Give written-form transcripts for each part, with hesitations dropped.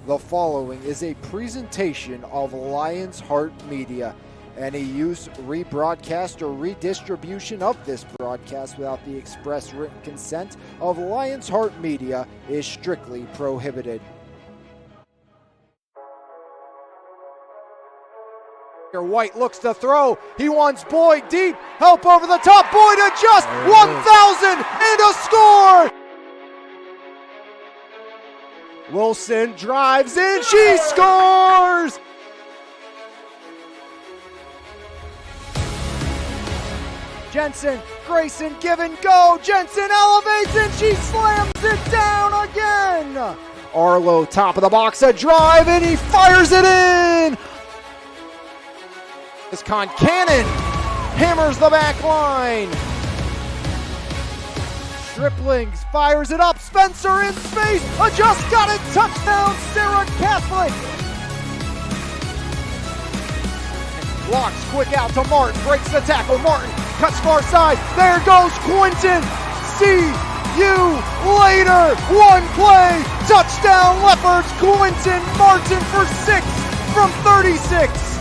The following is a presentation of Lion's Heart Media. Any use, rebroadcast, or redistribution of this broadcast without the express written consent of Lion's Heart Media is strictly prohibited. White looks to throw. He wants Boyd deep. Help over the top. Boyd adjusts. 1,000 and a score. Wilson drives in. She scores. Jensen, Grayson, give and go. Jensen elevates and she slams it down again. Arlo, top of the box, a drive, and he fires it in. Cannon hammers the back line. Striplings fires it up. Spencer in space. Just got it. Touchdown, Serra Catholic. Blocks quick out to Martin. Breaks the tackle. Martin cuts far side. There goes Quinton. See you later. One play. Touchdown, Leopards. Quinton Martin for 6 from 36.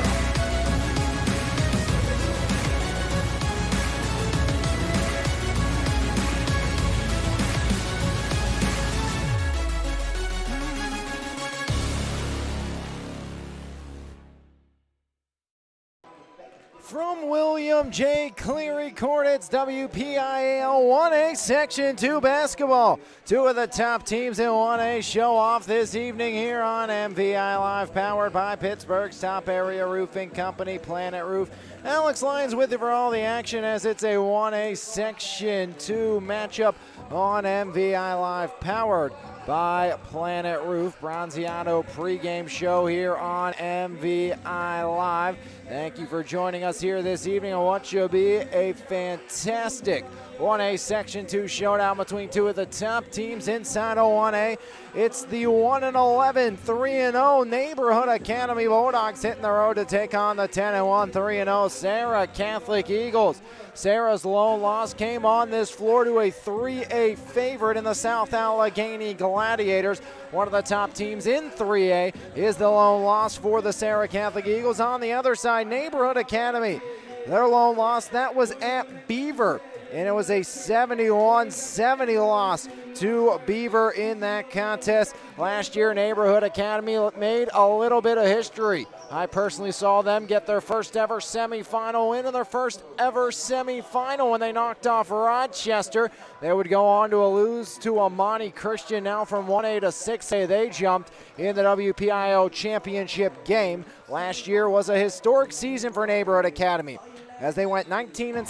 From William J. Cleary Court, it's WPIAL 1A Section 2 basketball. Two of the top teams in 1A show off this evening here on MVI Live, powered by Pittsburgh's top area roofing company, Planet Roof. Alex Lyons with you for all the action as it's a 1A Section 2 matchup on MVI Live, powered by Planet Roof. Bronziano pregame show here on MVI Live. Thank you for joining us here this evening on what should be a fantastic 1A Section 2 showdown between two of the top teams inside of 1A. It's the 1-11, 3-0 Neighborhood Academy Bulldogs hitting the road to take on the 10-1, 3-0 Serra Catholic Eagles. Serra's lone loss came on this floor to a 3A favorite in the South Allegheny Gladiators. One of the top teams in 3A is the lone loss for the Serra Catholic Eagles. On the other side, Neighborhood Academy, their lone loss, that was at Beaver. And it was a 71-70 loss to Beaver in that contest. Last year, Neighborhood Academy made a little bit of history. I personally saw them get their first ever semifinal win and their first ever semifinal when they knocked off Rochester. They would go on to lose to Amani Christian. Now from 1A to 6A, they jumped in the WPIO championship game. Last year was a historic season for Neighborhood Academy, as they went 19-7,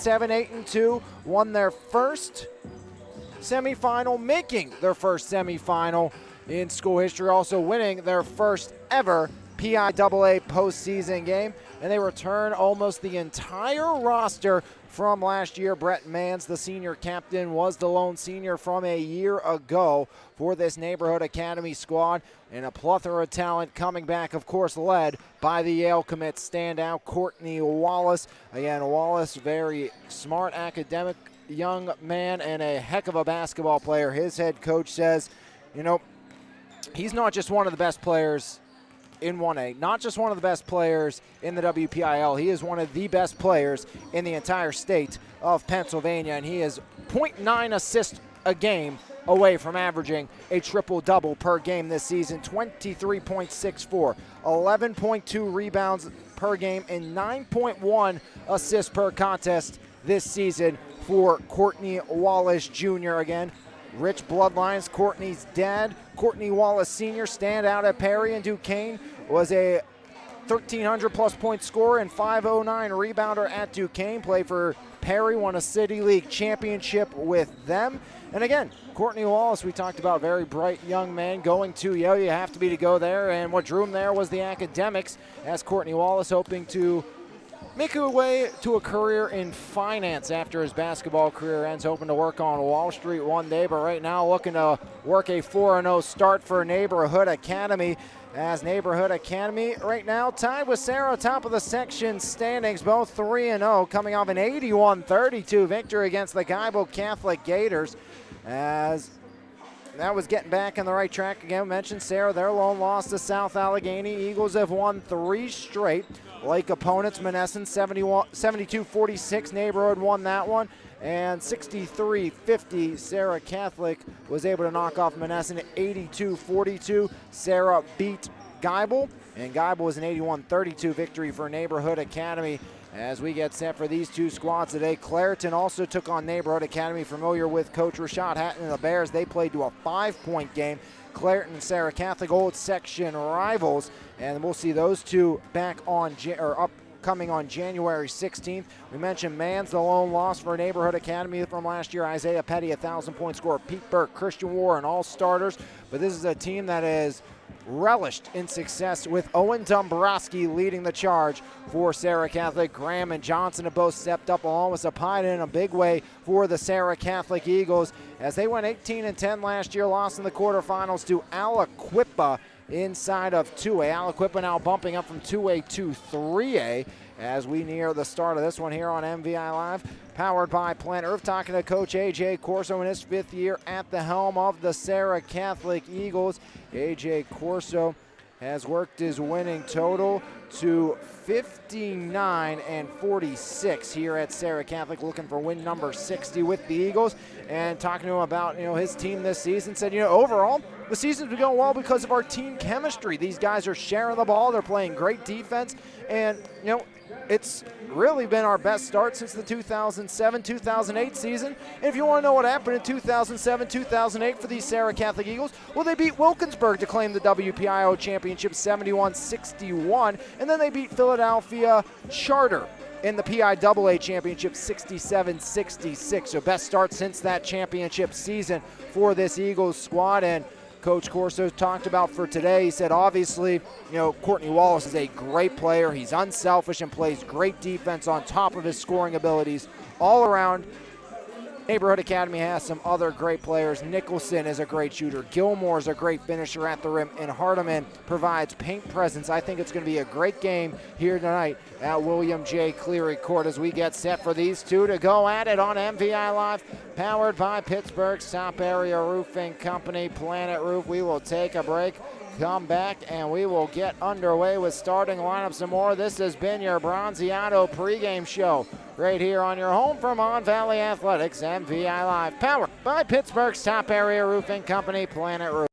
8-2, won their first semifinal, making their first semifinal in school history, also winning their first ever PIAA postseason game, and they return almost the entire roster from last year. Brett Mans, the senior captain, was the lone senior from a year ago for this Neighborhood Academy squad, and a plethora of talent coming back, of course, led by the Yale commit standout Courtney Wallace. Again, Wallace, very smart academic young man and a heck of a basketball player. His head coach says, you know, he's not just one of the best players in 1A, not just one of the best players in the WPIL. He is one of the best players in the entire state of Pennsylvania, and he is 0.9 assists a game away from averaging a triple-double per game this season. 23.64, 11.2 rebounds per game, and 9.1 assists per contest this season for Courtney Wallace Jr. Again, rich bloodlines. Courtney's dad, Courtney Wallace Sr., stand out at Perry and Duquesne, was a 1,300-plus point scorer and 509 rebounder at Duquesne. Played for Perry, won a City League championship with them. And again, Courtney Wallace, we talked about, very bright young man going to Yale. You have to be to go there, and what drew him there was the academics, as Courtney Wallace hoping to make a way to a career in finance after his basketball career ends, hoping to work on Wall Street one day, but right now looking to work a 4-0 start for Neighborhood Academy, as Neighborhood Academy right now tied with Serra, top of the section standings, both 3-0, coming off an 81-32 victory against the Guybo Catholic Gators, as that was getting back on the right track again. We mentioned Serra, their lone loss to South Allegheny. Eagles have won 3 straight. Like opponents, Monessen 72-46, Neighborhood won that one. And 63-50, Serra Catholic was able to knock off Monessen at 82-42. Serra beat Geibel, and Geibel was an 81-32 victory for Neighborhood Academy. As we get set for these two squads today, Clareton also took on Neighborhood Academy, familiar with Coach Rashad Hatton and the Bears. They played to a 5-point game. Clareton and Serra Catholic, old section rivals, and we'll see those two back on upcoming on January 16th. We mentioned Mans, the lone loss for Neighborhood Academy from last year. Isaiah Petty, 1,000-point scorer. Pete Burke, Christian Warren, all starters. But this is a team that is relished in success with Owen Dombrowski leading the charge for Serra Catholic. Graham and Johnson have both stepped up along with Sapida in a big way for the Serra Catholic Eagles as they went 18-10 last year, lost in the quarterfinals to Aliquippa inside of 2A. Aliquippa now bumping up from 2A to 3A as we near the start of this one here on MVI Live, powered by Planet Earth. Talking to Coach A.J. Corso in his 5th year at the helm of the Serra Catholic Eagles. A.J. Corso has worked his winning total to 59-46 here at Serra Catholic, looking for win number 60 with the Eagles. And talking to him about his team this season, said overall the season's been going well because of our team chemistry. These guys are sharing the ball, they're playing great defense, and it's really been our best start since the 2007-2008 season. And if you want to know what happened in 2007-2008 for these Serra Catholic Eagles, well, they beat Wilkinsburg to claim the WPIO championship 71-61, and then they beat Philadelphia Charter in the PIAA championship 67-66. So best start since that championship season for this Eagles squad. And Coach Corso talked about for today, he said obviously, Courtney Wallace is a great player. He's unselfish and plays great defense on top of his scoring abilities all around. Neighborhood Academy has some other great players. Nicholson is a great shooter. Gilmore is a great finisher at the rim. And Hardiman provides paint presence. I think it's going to be a great game here tonight at William J. Cleary Court as we get set for these two to go at it on MVI Live, powered by Pittsburgh's top area roofing company, Planet Roof. We will take a break, come back, and we will get underway with starting lineups and more. This has been your Bronziato pregame show right here on your home for Mon Valley Athletics, MVI Live, powered by Pittsburgh's top area roofing company, Planet Roof.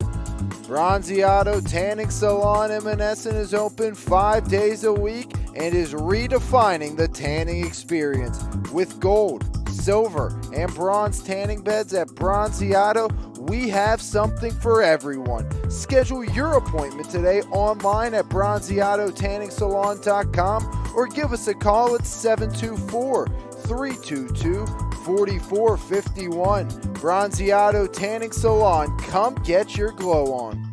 Bronziato Tanning Salon in Monessen is open 5 days a week and is redefining the tanning experience with gold, silver, and bronze tanning beds at Bronziato. We have something for everyone. Schedule your appointment today online at bronziatotanningsalon.com or give us a call at 724-322-4451. Bronziato Tanning Salon, come get your glow on.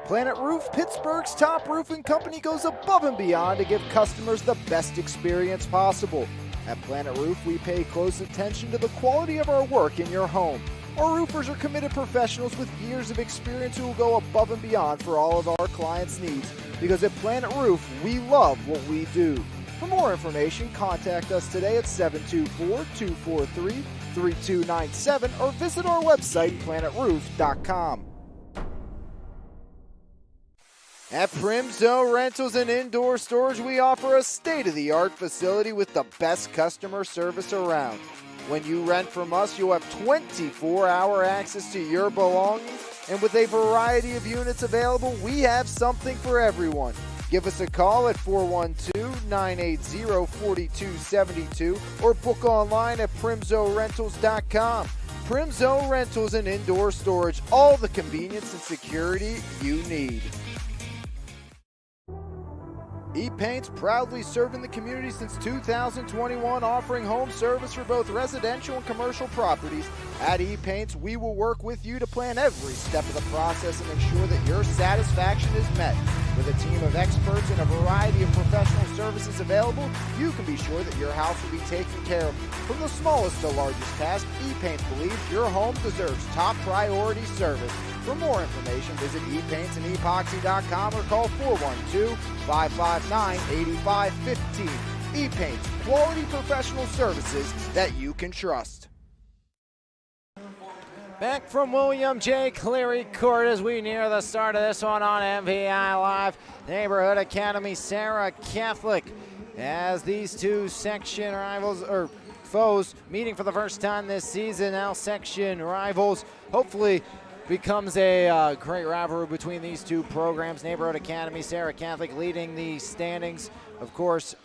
Planet Roof, Pittsburgh's top roofing company, goes above and beyond to give customers the best experience possible. At Planet Roof, we pay close attention to the quality of our work in your home. Our roofers are committed professionals with years of experience who will go above and beyond for all of our clients' needs. Because at Planet Roof, we love what we do. For more information, contact us today at 724-243-3297 or visit our website, planetroof.com. At Primzo Rentals and Indoor Storage, we offer a state-of-the-art facility with the best customer service around. When you rent from us, you'll have 24-hour access to your belongings, and with a variety of units available, we have something for everyone. Give us a call at 412-980-4272 or book online at primzorentals.com. Primzo Rentals and Indoor Storage, all the convenience and security you need. E-Paint's proudly serving the community since 2021, offering home service for both residential and commercial properties. At E-Paint's, we will work with you to plan every step of the process and ensure that your satisfaction is met. With a team of experts and a variety of professional services available, you can be sure that your house will be taken care of. From the smallest to largest task, E-Paint believes your home deserves top priority service. For more information, visit epaintsанdepoxy.com or call 412-559-8515. E-Paints, quality professional services that you can trust. Back from William J. Cleary Court as we near the start of this one on MVI Live. Neighborhood Academy Serra Catholic as these two section rivals or foes meeting for the first time this season. Now section rivals. Hopefully becomes a great rivalry between these two programs. Neighborhood Academy Serra Catholic leading the standings. Of course,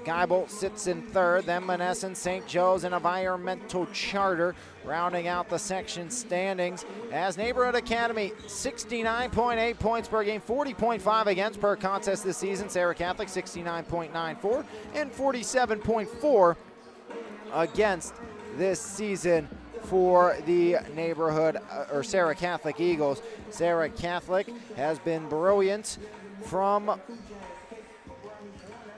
Geibel sits in third, then Monessen, St. Joe's, and Environmental Charter rounding out the section standings. As Neighborhood Academy, 69.8 points per game, 40.5 against per contest this season. Serra Catholic, 69.94 and 47.4 against this season for the neighborhood or Serra Catholic Eagles. Serra Catholic has been brilliant from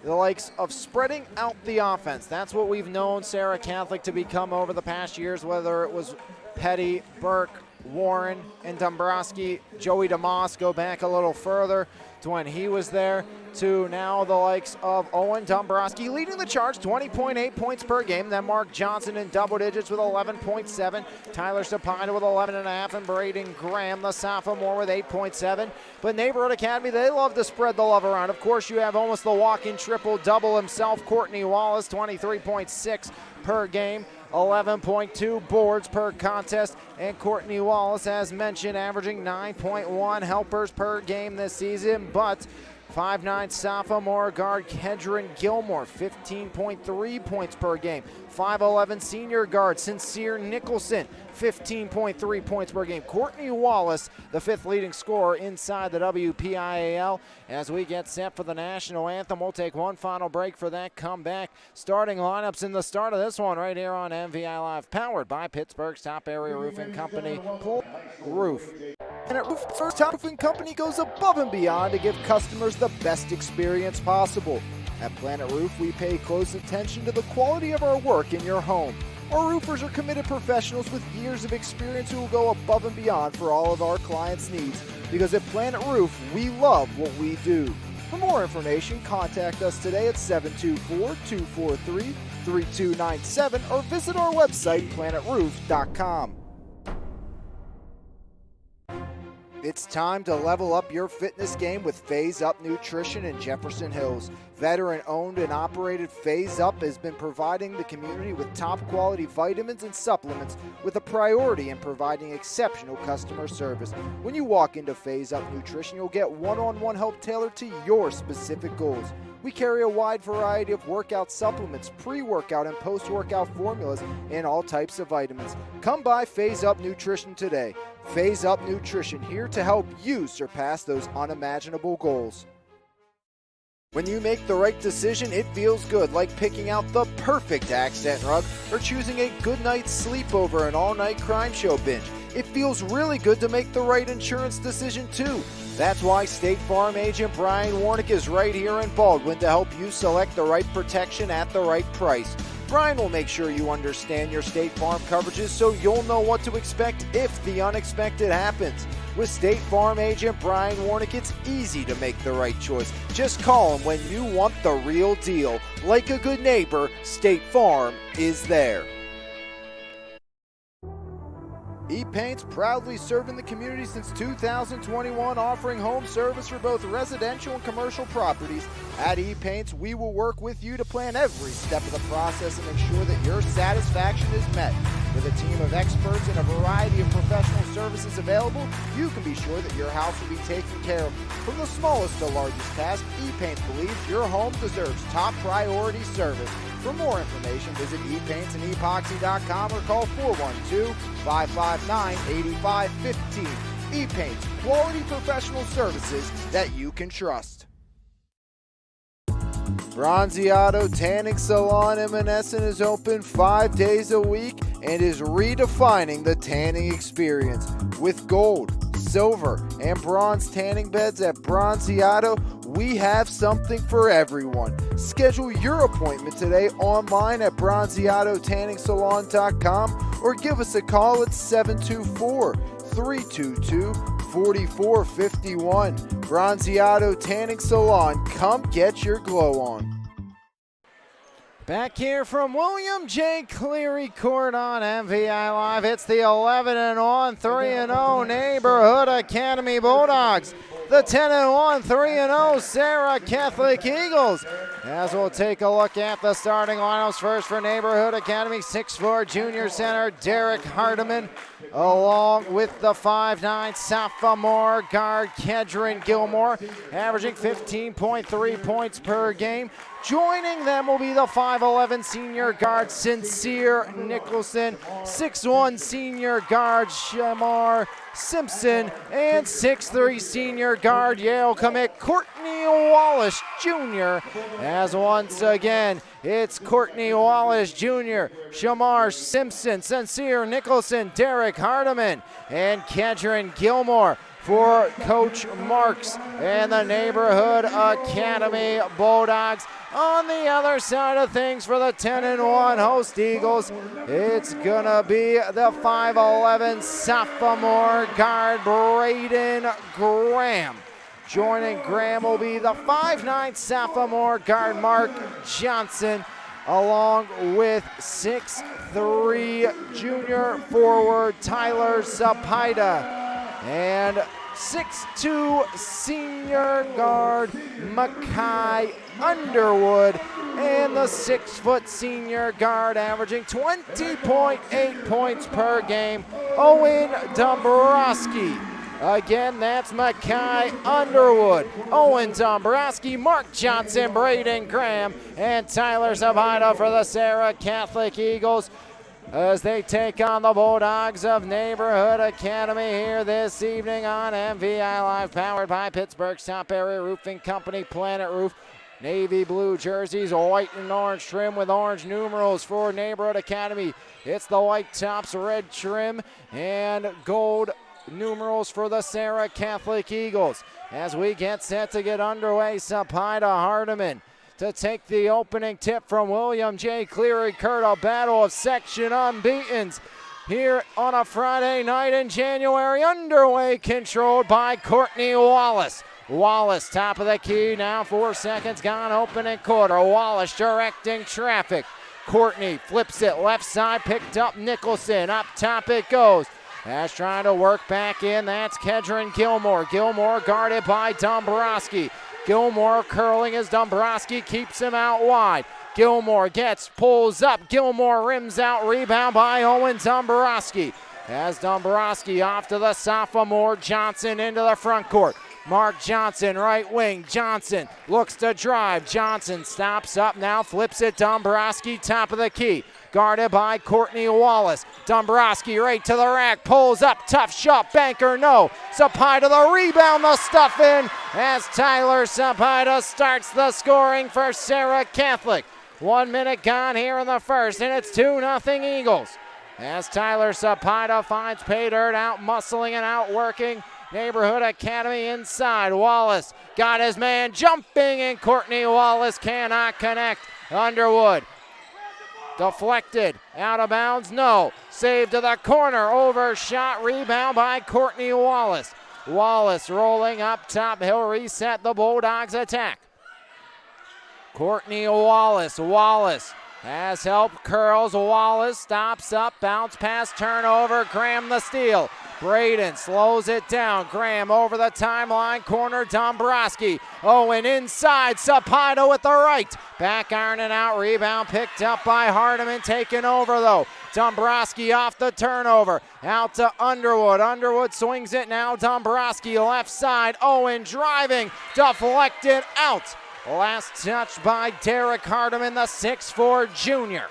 the likes of spreading out the offense. That's what we've known Serra Catholic to become over the past years, whether it was Petty, Burke, Warren, and Dombrowski. Joey DeMoss go back a little further to when he was there, to now the likes of Owen Dombrowski leading the charge, 20.8 points per game. Then Mark Johnson in double digits with 11.7. Tyler Sapina with 11.5, and Braden Graham, the sophomore, with 8.7. But Neighborhood Academy, they love to spread the love around. Of course, you have almost the walk-in triple-double himself, Courtney Wallace, 23.6 per game. 11.2 boards per contest, and Courtney Wallace, as mentioned, averaging 9.1 helpers per game this season. But 5'9" sophomore guard Kedron Gilmore, 15.3 points per game. 5'11" senior guard Sincere Nicholson, 15.3 points per game. Courtney Wallace, the fifth leading scorer inside the WPIAL. As we get set for the national anthem, we'll take one final break for that comeback. Starting lineups in the start of this one right here on MVI Live, powered by Pittsburgh's top area roofing company, Pull Roof. And at First Top Roofing Company goes above and beyond to give customers the best experience possible. At Planet Roof, we pay close attention to the quality of our work in your home. Our roofers are committed professionals with years of experience who will go above and beyond for all of our clients' needs. Because at Planet Roof, we love what we do. For more information, contact us today at 724-243-3297 or visit our website, planetroof.com. It's time to level up your fitness game with Phase Up Nutrition in Jefferson Hills. Veteran-owned and operated Phase Up has been providing the community with top-quality vitamins and supplements with a priority in providing exceptional customer service. When you walk into Phase Up Nutrition, you'll get one-on-one help tailored to your specific goals. We carry a wide variety of workout supplements, pre-workout and post-workout formulas, and all types of vitamins. Come by Phase Up Nutrition today. Phase Up Nutrition, here to help you surpass those unimaginable goals. When you make the right decision, it feels good, like picking out the perfect accent rug or choosing a good night's sleep over an all-night crime show binge. It feels really good to make the right insurance decision too. That's why State Farm agent Brian Warnick is right here in Baldwin to help you select the right protection at the right price. Brian will make sure you understand your State Farm coverages so you'll know what to expect if the unexpected happens. With State Farm agent Brian Warnick, it's easy to make the right choice. Just call him when you want the real deal. Like a good neighbor, State Farm is there. E-Paint's proudly serving the community since 2021, offering home service for both residential and commercial properties. At E-Paint's, we will work with you to plan every step of the process and ensure that your satisfaction is met. With a team of experts and a variety of professional services available, you can be sure that your house will be taken care of. From the smallest to largest task, E-Paints believes your home deserves top priority service. For more information, visit epaintsанdepoxy.com or call 412-559-8515. E-Paints, quality professional services that you can trust. Bronzeado Tanning Salon in Monessen is open 5 days a week and is redefining the tanning experience. With gold, silver, and bronze tanning beds at Bronzeado, we have something for everyone. Schedule your appointment today online at bronzeadotanningsalon.com or give us a call at 724-322-4451. Bronzeado Tanning Salon, come get your glow on. Back here from William J. Cleary Court on MVI Live. It's the 11-1, 3-0 Neighborhood Academy Bulldogs. The 10-1, 3-0 Serra Catholic Eagles. As we'll take a look at the starting lineups first for Neighborhood Academy, 6'4" junior center Derek Hardiman, along with the 5'9" sophomore guard Kedron Gilmore, averaging 15.3 points per game. Joining them will be the 5'11" senior guard Sincere Nicholson, 6'1" senior guard Shamar Simpson, and 6'3" senior guard Yale commit Courtney Wallace Jr. As once again, it's Courtney Wallace Jr., Shamar Simpson, Sincere Nicholson, Derek Hardiman, and Kedron Gilmore for Coach Marks and the Neighborhood Academy Bulldogs. On the other side of things for the 10-1 host Eagles, it's gonna be the 5'11" sophomore guard Braden Graham. Joining Graham will be the 5'9" sophomore guard Mark Johnson, along with 6'3" junior forward Tyler Sapida and 6'2" senior guard Makai Underwood, and the 6' senior guard averaging 20.8 points per game, Owen Dombrowski. Again, that's Makai Underwood, Owen Dombrowski, Mark Johnson, Braden Graham, and Tyler Sapida for the Serra Catholic Eagles, as they take on the Bulldogs of Neighborhood Academy here this evening on MVI Live, powered by Pittsburgh's Top Area Roofing Company, Planet Roof. Navy blue jerseys, white and orange trim with orange numerals for Neighborhood Academy. It's the white tops, red trim, and gold numerals for the Serra Catholic Eagles. As we get set to get underway, Sapida Hardiman to take the opening tip from William J. Cleary Court, a battle of section unbeatens here on a Friday night in January, underway, controlled by Courtney Wallace. Wallace, top of the key, now 4 seconds gone, opening quarter. Wallace directing traffic. Courtney flips it left side, picked up Nicholson, up top it goes. As trying to work back in, that's Kedron Gilmore. Gilmore guarded by Dombrowski. Gilmore curling as Dombrowski keeps him out wide. Gilmore pulls up. Gilmore rims out, rebound by Owen Dombrowski. As Dombrowski off to the sophomore Johnson into the front court. Mark Johnson, right wing. Johnson looks to drive. Johnson stops up now, flips it. Dombrowski, top of the key. Guarded by Courtney Wallace. Dombrowski right to the rack, pulls up, tough shot, banker no. Sapida the rebound, the stuff in as Tyler Sapida starts the scoring for Serra Catholic. 1 minute gone here in the first, and it's 2-0 Eagles. As Tyler Sapida finds pay dirt, out muscling and outworking Neighborhood Academy inside. Wallace got his man jumping, and Courtney Wallace cannot connect. Underwood deflected, out of bounds, no. Save to the corner, overshot, rebound by Courtney Wallace. Wallace rolling up top, he'll reset the Bulldogs attack. Courtney Wallace has help, curls, Wallace stops up, bounce pass, turnover, Graham the steal. Braden slows it down, Graham over the timeline, corner Dombrowski. Owen inside, Sapida with the right. Back ironing out, rebound picked up by Hardiman, taken over though. Dombrowski off the turnover, out to Underwood. Underwood swings it now, Dombrowski left side, Owen driving, deflected out. Last touch by Derek Hardiman, the 6'4" junior.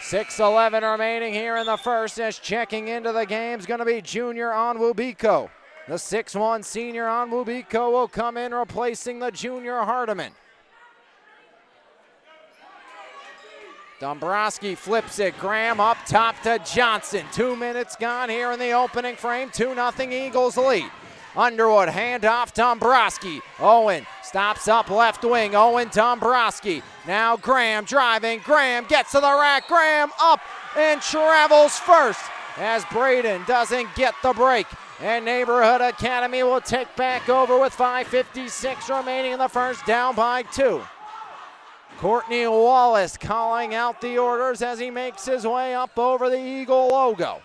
6:11 remaining here in the first, as checking into the game is going to be junior Onwubiko. The 6'1" senior Onwubiko will come in replacing the junior Hardiman. Dombrowski flips it, Graham up top to Johnson. 2 minutes gone here in the opening frame, 2-0 Eagles lead. Underwood, handoff, Dombrowski. Owen stops up left wing. Owen Dombrowski. Now Graham driving. Graham gets to the rack. Graham up and travels first as Braden doesn't get the break. And Neighborhood Academy will take back over with 5:56 remaining in the first, down by 2. Courtney Wallace calling out the orders as he makes his way up over the Eagle logo.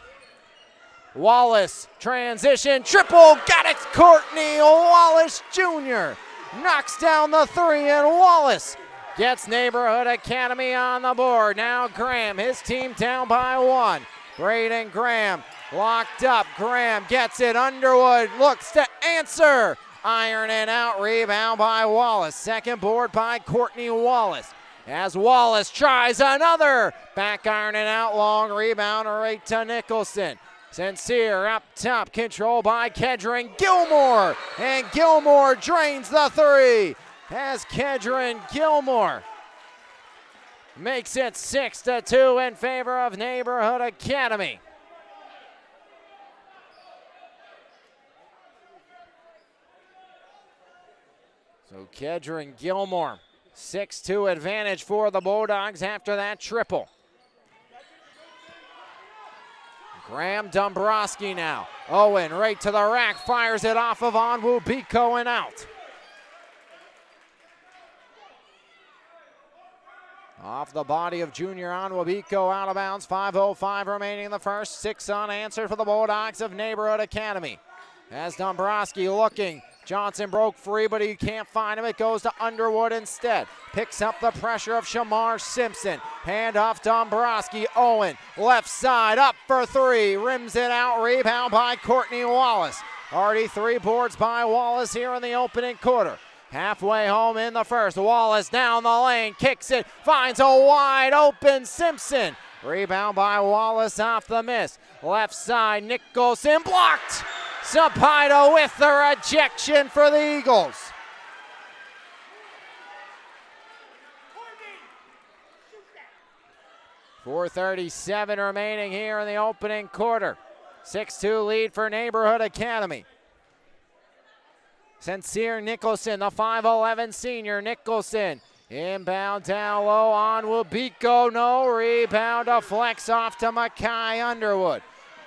Wallace, transition, triple, got it! Courtney Wallace Jr. knocks down the three, and Wallace gets Neighborhood Academy on the board. Now Graham, his team down by one. Braden Graham locked up. Graham gets it. Underwood looks to answer. Iron it out. Rebound by Wallace. Second board by Courtney Wallace. As Wallace tries another. Back iron it out. Long rebound right to Nicholson. Sincere up top. Controlled by Kedron Gilmore. And Gilmore drains the three. As Kedron Gilmore makes it 6-2 in favor of Neighborhood Academy. So Kedron Gilmore, 6-2 advantage for the Bulldogs after that triple. Graham Dombrowski now. Owen right to the rack, fires it off of Onwubiko and out. Off the body of junior Onwubiko, out of bounds. 5:05 remaining in the first. 6 unanswered for the Bulldogs of Neighborhood Academy. As Dombrowski looking. Johnson broke free, but he can't find him. It goes to Underwood instead. Picks up the pressure of Shamar Simpson. Hand off Dombrowski. Owen, left side, up for three. Rims it out. Rebound by Courtney Wallace. Already 3 boards by Wallace here in the opening quarter. Halfway home in the first. Wallace down the lane, kicks it, finds a wide open Simpson. Rebound by Wallace off the miss. Left side, Nicholson blocked. Sapaito with the rejection for the Eagles. .437 remaining here in the opening quarter. 6-2 lead for Neighborhood Academy. Sincere Nicholson, the 5'11 senior. Nicholson inbound down low on Onwubiko. No rebound, a flex off to Mackay Underwood.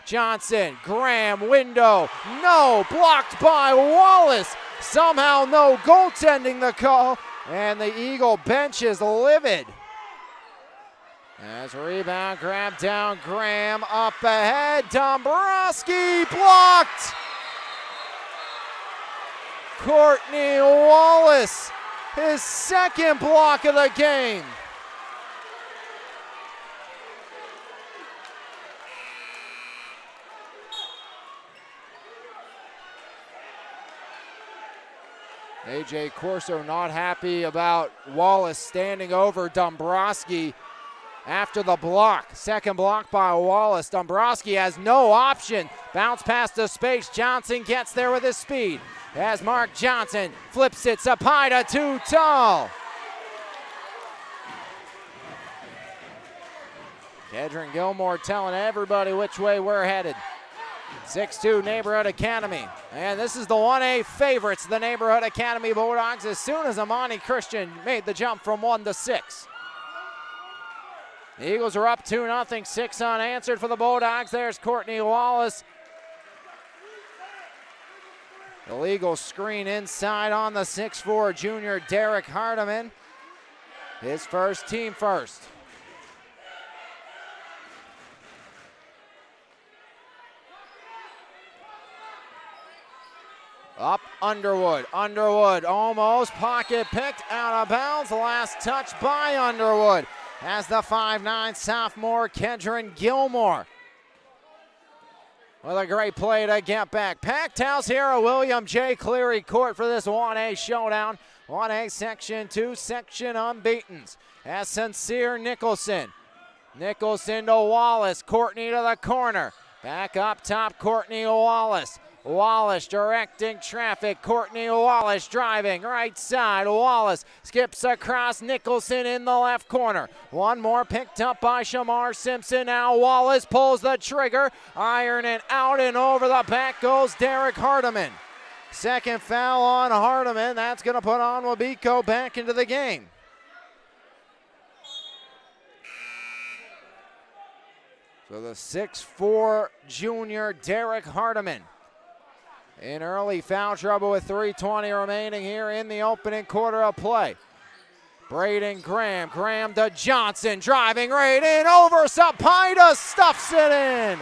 Johnson, Graham, window, no, blocked by Wallace. Somehow no goaltending the call, and the Eagle bench is livid. As rebound grabbed down, Graham up ahead, Dombrowski blocked. Courtney Wallace, his second block of the game. AJ Corso not happy about Wallace standing over Dombrowski after the block. Second block by Wallace. Dombrowski has no option. Bounce pass to space. Johnson gets there with his speed. As Mark Johnson flips it. Sapaita too tall. Kedron Gilmore telling everybody which way we're headed. 6-2 Neighborhood Academy. And this is the 1A favorites, the Neighborhood Academy Bulldogs, as soon as Amani Christian made the jump from 1 to 6. The Eagles are up 2-0, 6 unanswered for the Bulldogs. There's Courtney Wallace. The Eagles screen inside on the 6'4 junior Derek Hardiman. His first, team first. Up Underwood. Underwood almost pocket picked, out of bounds. Last touch by Underwood as the 5'9 sophomore Kedron Gilmore with a great play to get back. Packed house here at William J. Cleary Court for this 1A showdown. 1A Section 2, Section Unbeatens. As Sincere Nicholson. Nicholson to Wallace. Courtney to the corner. Back up top, Courtney Wallace. Wallace directing traffic. Courtney Wallace driving right side. Wallace skips across. Nicholson in the left corner. One more picked up by Shamar Simpson. Now Wallace pulls the trigger. Iron it out, and over the back goes Derek Hardiman. Second foul on Hardiman. That's going to put Onwubiko back into the game. So the 6'4 junior Derek Hardiman in early foul trouble with 3:20 remaining here in the opening quarter of play. Braden Graham. Graham to Johnson. Driving right in over. Sapida stuffs it in.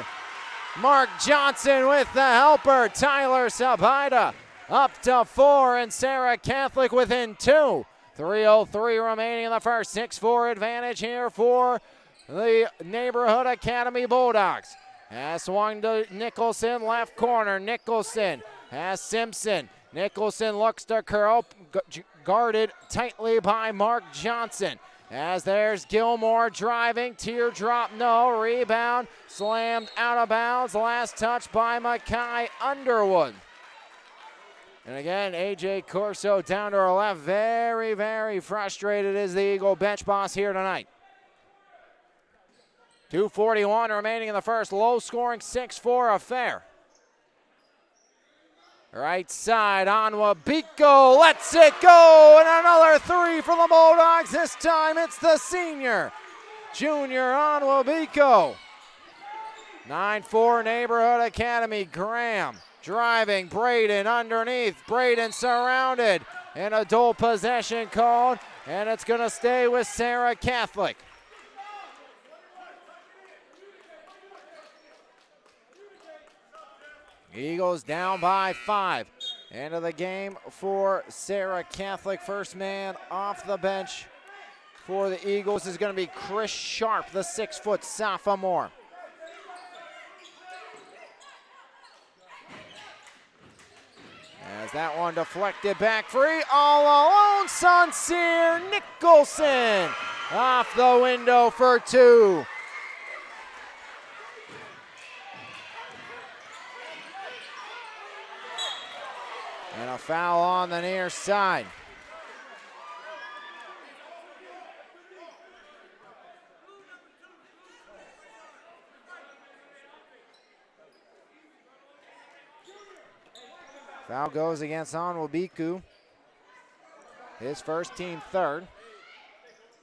Mark Johnson with the helper. Tyler Sapida up to 4, and Serra Catholic within 2. 3:03 remaining in the first. 6-4 advantage here for the Neighborhood Academy Bulldogs. Has swung to Nicholson, left corner. Nicholson has Simpson. Nicholson looks to curl, guarded tightly by Mark Johnson. As there's Gilmore driving, teardrop no, rebound, slammed out of bounds, last touch by Mackay Underwood. And again, AJ Corso down to our left, very, very frustrated is the Eagle bench boss here tonight. 2:41 remaining in the first, low-scoring 6-4 affair. Right side, Onwabiko lets it go, and another 3 for the Bulldogs. This time it's the senior, Junior Onwabiko. 9-4 Neighborhood Academy. Graham driving, Braden underneath. Braden surrounded, and a dual possession called, and it's going to stay with Serra Catholic. Eagles down by 5. End of the game for Serra Catholic. First man off the bench for the Eagles is going to be Chris Sharp, the 6-foot sophomore. As that one deflected back free, all alone, Sincere Nicholson off the window for 2. And a foul on the near side. Foul goes against Onwabiko. His first, team third.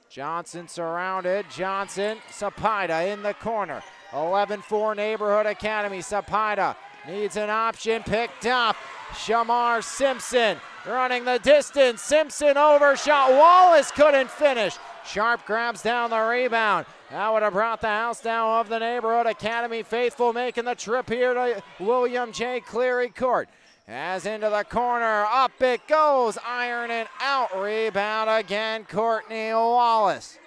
Johnson surrounded. Johnson, Sapida in the corner. 11-4 Neighborhood Academy. Sapida needs an option, picked up. Shamar Simpson running the distance. Simpson overshot. Wallace couldn't finish. Sharp grabs down the rebound. That would have brought the house down of the Neighborhood Academy faithful, making the trip here to William J. Cleary Court. As into the corner, up it goes, ironing out, rebound again, Courtney Wallace.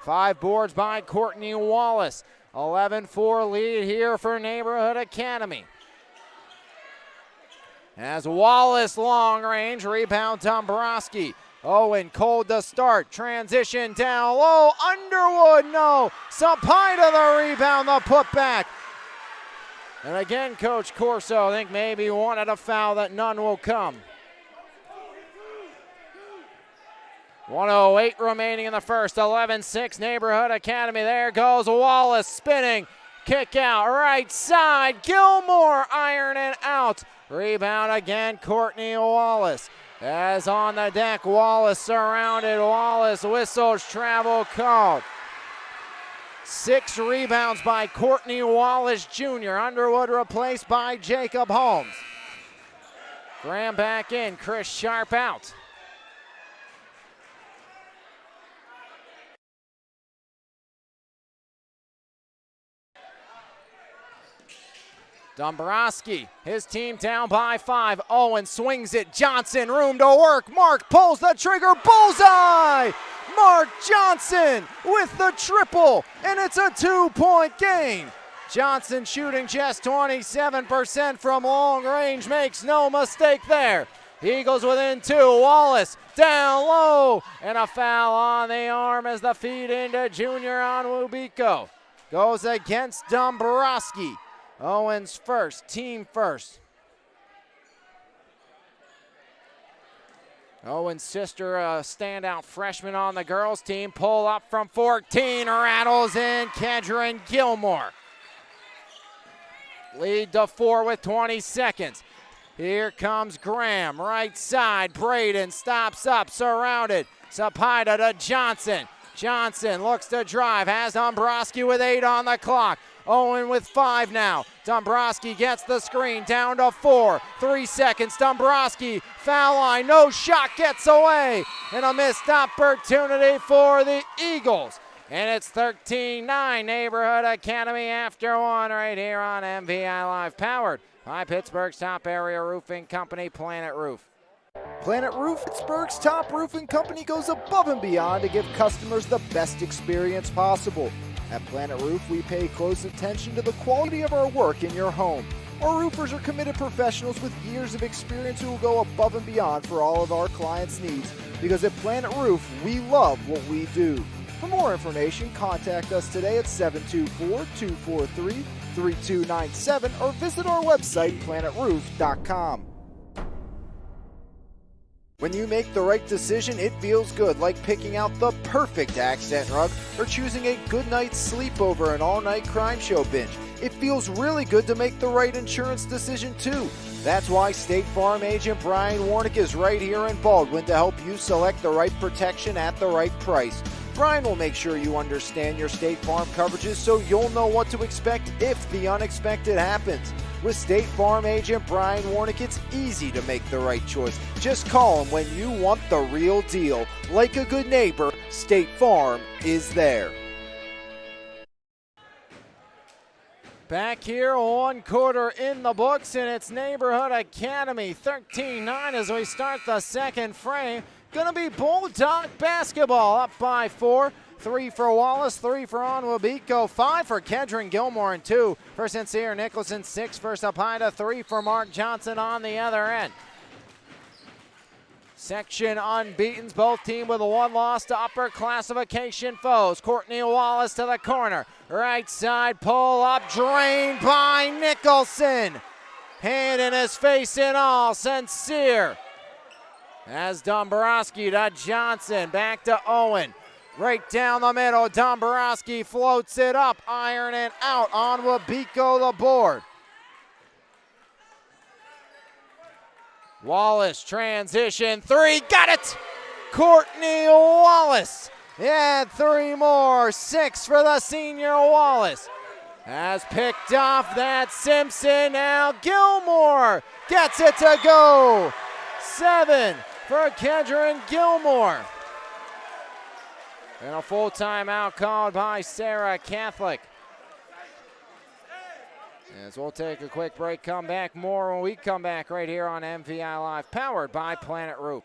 5 boards by Courtney Wallace. 11-4 lead here for Neighborhood Academy. As Wallace long range, rebound Dombrowski. Owen cold to start, transition down low, Underwood, no. Sapida the rebound, the putback. And again, Coach Corso, I think maybe wanted a foul that none will come. 1:08 remaining in the first, 11-6 Neighborhood Academy. There goes Wallace spinning, kick out, right side, Gilmore ironing out. Rebound again, Courtney Wallace. As on the deck, Wallace surrounded, Wallace whistles, travel called. 6 rebounds by Courtney Wallace Jr. Underwood replaced by Jacob Holmes. Graham back in, Chris Sharp out. Dombrowski, his team down by 5. Owen swings it, Johnson, room to work. Mark pulls the trigger, bullseye! Mark Johnson with the triple, and it's a 2-point game. Johnson shooting just 27% from long range, makes no mistake there. Eagles within 2, Wallace down low, and a foul on the arm as the feed into Junior Onwabiko. Goes against Dombrowski. Owens first, team first. Owen's sister, a standout freshman on the girls team, pull up from 14, rattles in Kedron Gilmore. Lead to 4 with 20 seconds. Here comes Graham, right side, Braden stops up, surrounded. Sapida to Johnson. Johnson looks to drive, has Dombrowski with 8 on the clock. Owen with 5 now. Dombrowski gets the screen down to 4. 3 seconds. Dombrowski, foul line, no shot, gets away. And a missed opportunity for the Eagles. And it's 13-9 Neighborhood Academy after 1 right here on MVI Live, powered by Pittsburgh's top area roofing company, Planet Roof. Planet Roof, Pittsburgh's top roofing company, goes above and beyond to give customers the best experience possible. At Planet Roof, we pay close attention to the quality of our work in your home. Our roofers are committed professionals with years of experience who will go above and beyond for all of our clients' needs. Because at Planet Roof, we love what we do. For more information, contact us today at 724-243-3297 or visit our website, planetroof.com. When you make the right decision, it feels good, like picking out the perfect accent rug or choosing a good night's sleep over an all-night crime show binge. It feels really good to make the right insurance decision, too. That's why State Farm agent Brian Warnick is right here in Baldwin to help you select the right protection at the right price. Brian will make sure you understand your State Farm coverages so you'll know what to expect if the unexpected happens. With State Farm agent Brian Warnick, it's easy to make the right choice. Just call him when you want the real deal. Like a good neighbor, State Farm is there. Back here, 1 quarter in the books, and it's Neighborhood Academy 13-9 as we start the second frame. Gonna be Bulldog basketball, up by 4. 3 for Wallace, 3 for Onwabiko, 5 for Kedron Gilmore, and 2 for Sincere Nicholson, 6 for Sapida, 3 for Mark Johnson on the other end. Section unbeatens, both teams with a 1 loss to upper classification foes. Courtney Wallace to the corner. Right side pull up, drained by Nicholson. Hand in his face and all, Sincere. As Dombrowski to Johnson, back to Owen. Right down the middle, Dombrowski floats it up, iron it out, on Wabiko the board. Wallace, transition, 3, got it! Courtney Wallace, yeah, 3 more, 6 for the senior Wallace. Has picked off that Simpson, now Gilmore gets it to go. 7 for Kedron Gilmore. And a full timeout called by Serra Catholic. As we'll take a quick break, come back more when we come back right here on MVI Live, powered by Planet Roof.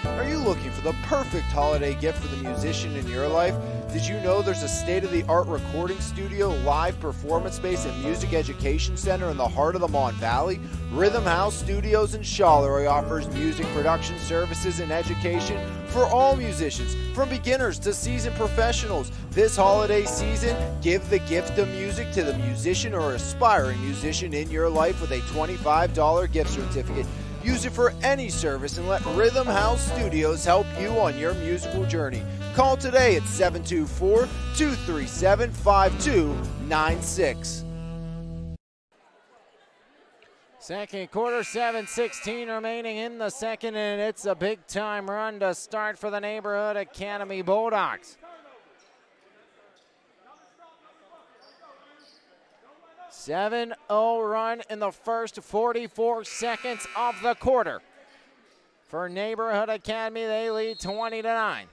Are you looking for the perfect holiday gift for the musician in your life? Did you know there's a state-of-the-art recording studio, live performance space, and music education center in the heart of the Mon Valley? Rhythm House Studios in Charleroi offers music production services and education for all musicians, from beginners to seasoned professionals. This holiday season, give the gift of music to the musician or aspiring musician in your life with a $25 gift certificate. Use it for any service and let Rhythm House Studios help you on your musical journey. Call today at 724-237-5296. Second quarter, 7:16 remaining in the second, and it's a big-time run to start for the Neighborhood Academy Bulldogs. 7-0 run in the first 44 seconds of the quarter. For Neighborhood Academy, they lead 20-9.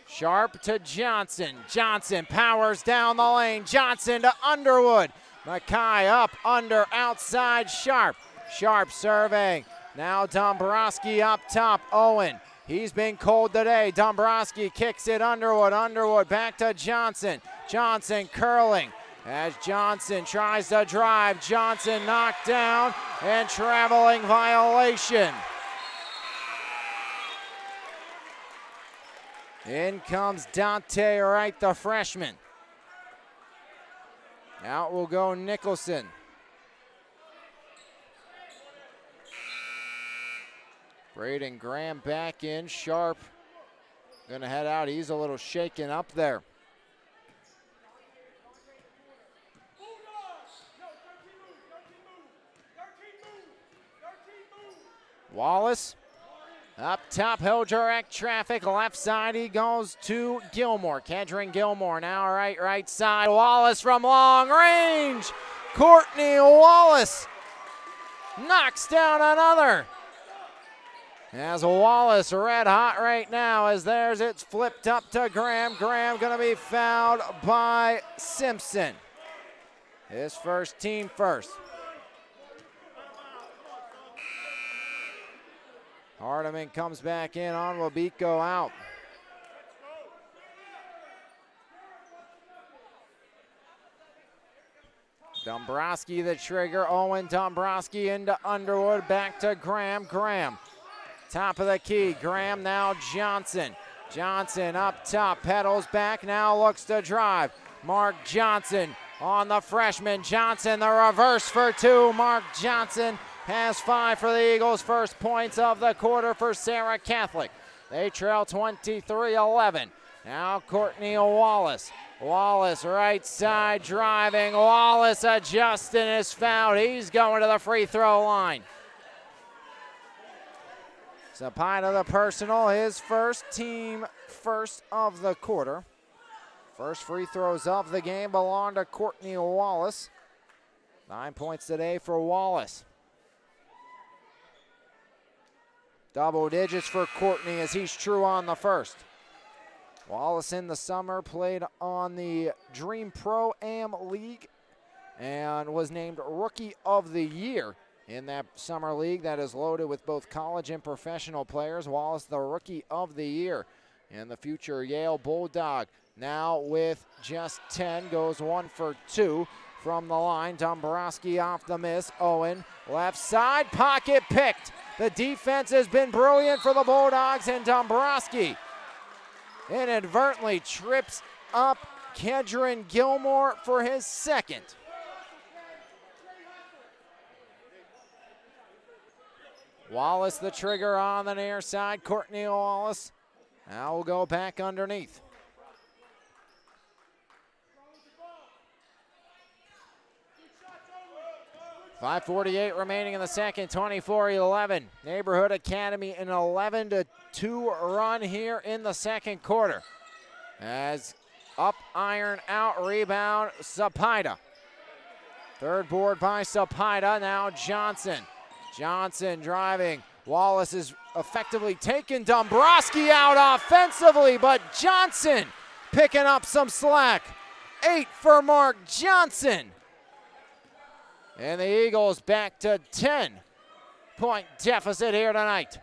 Sharp to Johnson. Johnson powers down the lane. Johnson to Underwood. Mackay up, under, outside, Sharp. Sharp serving. Now Dombrowski up top. Owen. He's been cold today. Dombrowski kicks it Underwood. Underwood back to Johnson. Johnson curling. As Johnson tries to drive, Johnson knocked down and traveling violation. In comes Dante Wright, the freshman. Out will go Nicholson. Braden Graham back in, Sharp gonna head out. He's a little shaken up there. Wallace Up top, he'll direct traffic. Left side, he goes to Gilmore. Kedron Gilmore now right side. Wallace from long range. Courtney Wallace knocks down another. As Wallace red hot right now, as it's flipped up to Graham. Graham gonna be fouled by Simpson. His first, team first. Hardiman comes back in on Wabiko out. Dombrowski the trigger. Owen Dombrowski into Underwood. Back to Graham. Graham. Top of the key. Graham now Johnson. Johnson up top. Pedals back. Now looks to drive. Mark Johnson on the freshman. Johnson the reverse for two. Mark Johnson has 5 for the Eagles. First points of the quarter for Serra Catholic. They trail 23-11. Now Courtney Wallace. Wallace right side driving. Wallace adjusting his foul. He's going to the free throw line. Zapata the personal, his first, team first of the quarter. First free throws of the game belong to Courtney Wallace. 9 points today for Wallace. Double digits for Courtney as he's true on the first. Wallace in the summer played on the Dream Pro-Am League and was named Rookie of the Year in that summer league that is loaded with both college and professional players. Wallace the Rookie of the Year. And the future Yale Bulldog now with just 10, goes 1 for 2 from the line. Dombrowski off the miss. Owen left side, pocket picked. The defense has been brilliant for the Bulldogs, and Dombrowski inadvertently trips up Kedron Gilmore for his second. Wallace the trigger on the near side. Courtney Wallace now will go back underneath. .548 remaining in the second, 24-11. Neighborhood Academy an 11-2 run here in the second quarter. As up, iron, out, rebound, Zapata. Third board by Zapata, now Johnson. Johnson driving. Wallace is effectively taking Dombrowski out offensively, but Johnson picking up some slack. 8 for Mark Johnson. And the Eagles back to 10-point deficit here tonight.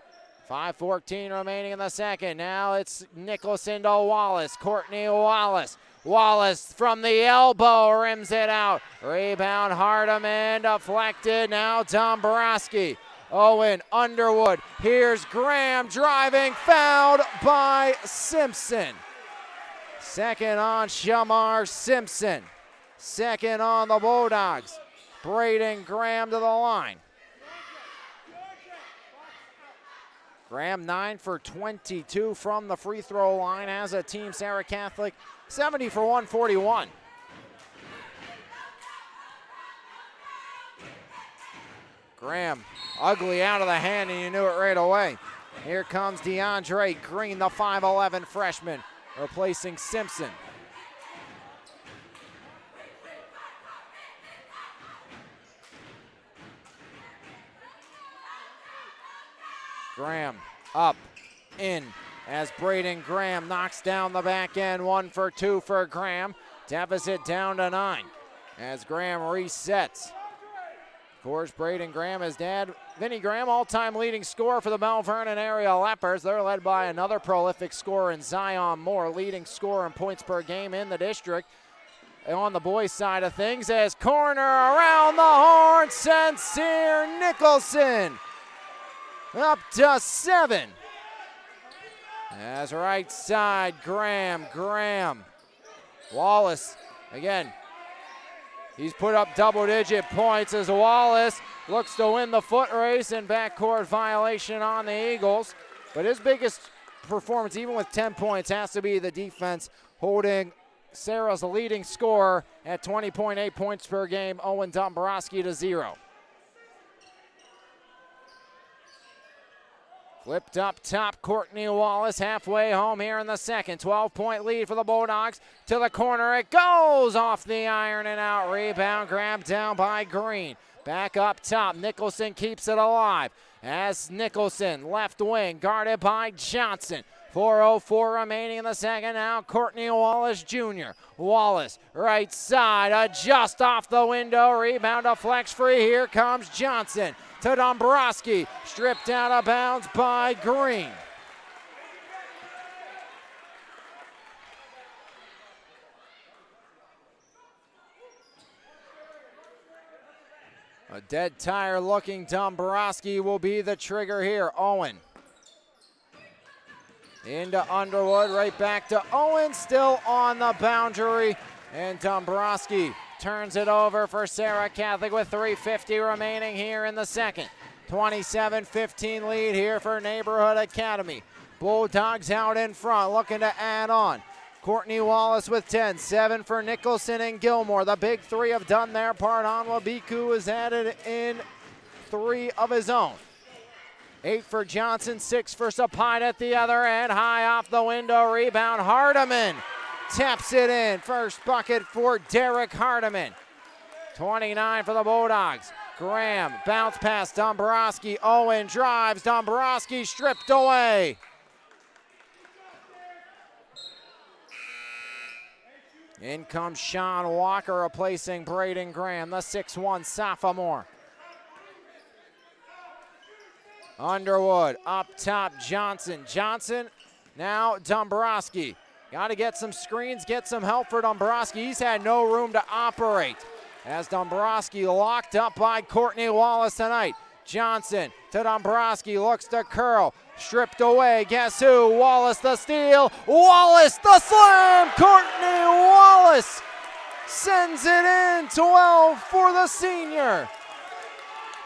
5:14 remaining in the second. Now it's Nicholson to Wallace. Courtney Wallace. Wallace from the elbow rims it out. Rebound Hardiman deflected. Now Dombrowski. Owen Underwood. Here's Graham driving, fouled by Simpson. Second on Shamar Simpson. Second on the Bulldogs. Braden Graham to the line. Graham 9 for 22 from the free throw line as a team. Serra Catholic 70 for 141. Graham ugly out of the hand, and you knew it right away. Here comes DeAndre Green, the 5'11 freshman, replacing Simpson. Graham up, in, as Braden Graham knocks down the back end. 1 for 2 for Graham. Deficit down to 9 as Graham resets. Of course, Braden Graham, his dad, Vinnie Graham, all-time leading scorer for the Mount Vernon area Leopards. They're led by another prolific scorer in Zion Moore, leading scorer in points per game in the district. And on the boys' side of things, as corner around the horn, Sincere Nicholson. Up to 7. As right side, Graham. Wallace, again, he's put up double-digit points as Wallace looks to win the foot race, and backcourt violation on the Eagles. But his biggest performance, even with 10 points, has to be the defense, holding Serra's leading scorer at 20.8 points per game, Owen Dombrowski, to 0. Flipped up top, Courtney Wallace halfway home here in the second. 12-point lead for the Bulldogs. To the corner, it goes off the iron and out. Rebound grabbed down by Green. Back up top, Nicholson keeps it alive. As Nicholson, left wing, guarded by Johnson. 4:04 remaining in the second. Now Courtney Wallace Jr. Wallace, right side, just off the window. Rebound to flex free. Here comes Johnson to Dombrowski. Stripped out of bounds by Green. A dead tire looking Dombrowski will be the trigger here. Owen. Into Underwood, right back to Owen, still on the boundary. And Dombrowski turns it over for Serra Catholic with 3:50 remaining here in the second. 27-15 lead here for Neighborhood Academy. Bulldogs out in front, looking to add on. Courtney Wallace with 10, 7 for Nicholson and Gilmore. The big three have done their part. Onwabiku has added in 3 of his own. 8 for Johnson, 6 for Sapine at the other end. High off the window, rebound. Hardiman taps it in. First bucket for Derek Hardiman. 29 for the Bulldogs. Graham, bounce pass, Dombrowski. Owen drives, Dombrowski stripped away. In comes Sean Walker replacing Braden Graham, the 6'1 sophomore. Underwood, up top, Johnson. Johnson, now Dombrowski. Got to get some screens, get some help for Dombrowski. He's had no room to operate. As Dombrowski locked up by Courtney Wallace tonight. Johnson to Dombrowski, looks to curl. Stripped away, guess who? Wallace the steal. Wallace the slam! Courtney Wallace sends it in, 12 for the senior.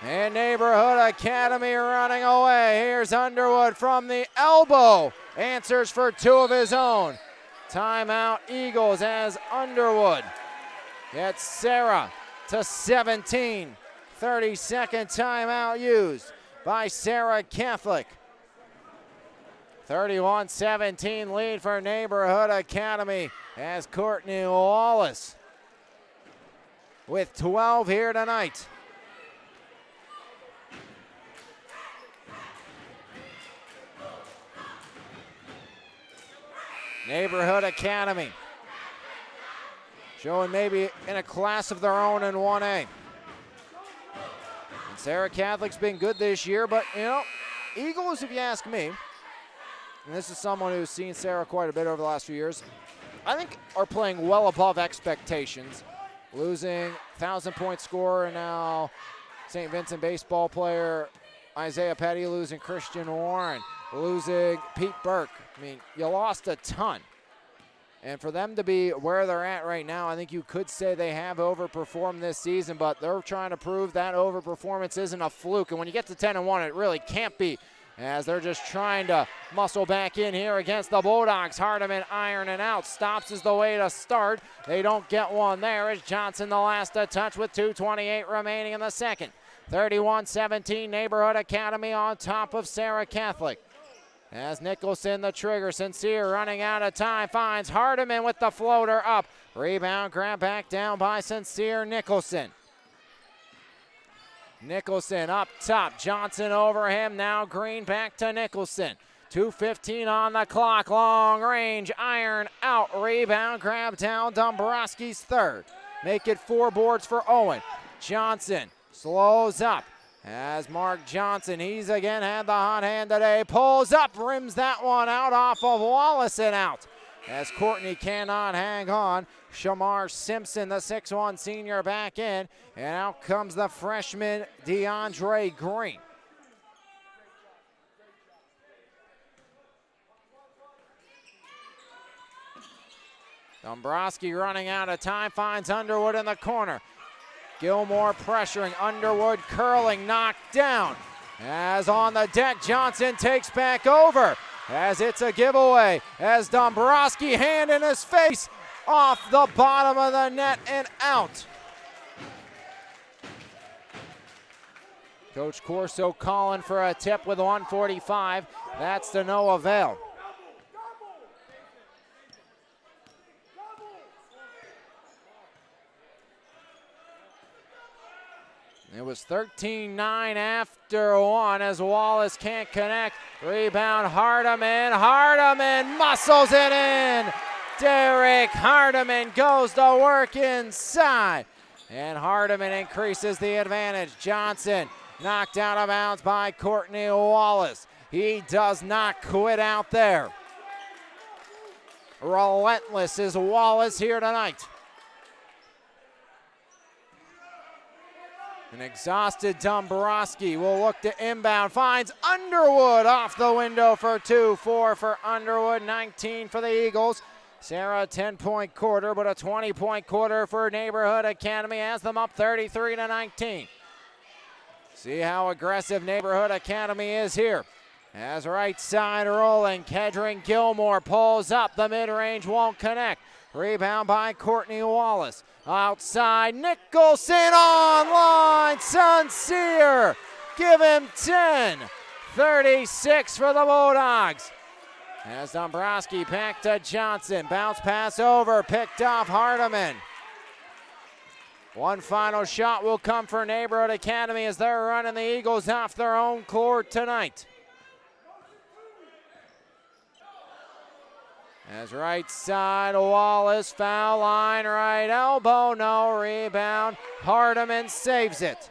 And Neighborhood Academy running away. Here's Underwood from the elbow. Answers for 2 of his own. Timeout Eagles as Underwood gets Serra to 17. 30-second timeout used by Serra Catholic. 31-17 lead for Neighborhood Academy as Courtney Wallace with 12 here tonight. Neighborhood Academy showing maybe in a class of their own in 1A. And Serra Catholic's been good this year, but you know, Eagles, if you ask me, and this is someone who's seen Serra quite a bit over the last few years, I think are playing well above expectations. Losing 1,000-point scorer and now St. Vincent baseball player Isaiah Petty, losing Christian Warren, losing Pete Burke. I mean, you lost a ton. And for them to be where they're at right now, I think you could say they have overperformed this season, but they're trying to prove that overperformance isn't a fluke. And when you get to 10-1, it really can't be, as they're just trying to muscle back in here against the Bulldogs. Hardiman ironing out. Stops is the way to start. They don't get one there as Johnson the last to touch with 2:28 remaining in the second. 31-17 Neighborhood Academy on top of Serra Catholic. As Nicholson the trigger, Sincere running out of time, finds Hardiman with the floater up. Rebound grab back down by Sincere Nicholson. Nicholson up top, Johnson over him, now Green back to Nicholson. 2:15 on the clock, long range, iron out, rebound grab down, Dombrowski's third. Make it 4 boards for Owen. Johnson slows up. As Mark Johnson, he's again had the hot hand today, pulls up, rims that one out off of Wallace and out. As Courtney cannot hang on, Shamar Simpson, the 6'1 senior, back in, and out comes the freshman DeAndre Green. Dombrowski running out of time, finds Underwood in the corner. Gilmore pressuring, Underwood curling, knocked down. As on the deck, Johnson takes back over. As it's a giveaway, as Dombrowski hand in his face, off the bottom of the net and out. Coach Corso calling for a tip with 1:45. That's to no avail. It was 13-9 after one as Wallace can't connect. Rebound Hardiman. Hardiman muscles it in. Derek Hardiman goes to work inside. And Hardiman increases the advantage. Johnson knocked out of bounds by Courtney Wallace. He does not quit out there. Relentless is Wallace here tonight. An exhausted Dombrowski will look to inbound, finds Underwood off the window for 2. 4 for Underwood, 19 for the Eagles. Serra, 10-point quarter, but a 20-point quarter for Neighborhood Academy has them up 33-19. See how aggressive Neighborhood Academy is here. As right side rolling, Kedron Gilmore pulls up, the mid-range won't connect. Rebound by Courtney Wallace. Outside, Nicholson online, Sincere, give him 10. 36 for the Bulldogs. As Dombrowski back to Johnson, bounce pass over, picked off Hardiman. One final shot will come for Neighborhood Academy as they're running the Eagles off their own court tonight. As right side, Wallace, foul line, right elbow, no rebound. Hardiman saves it.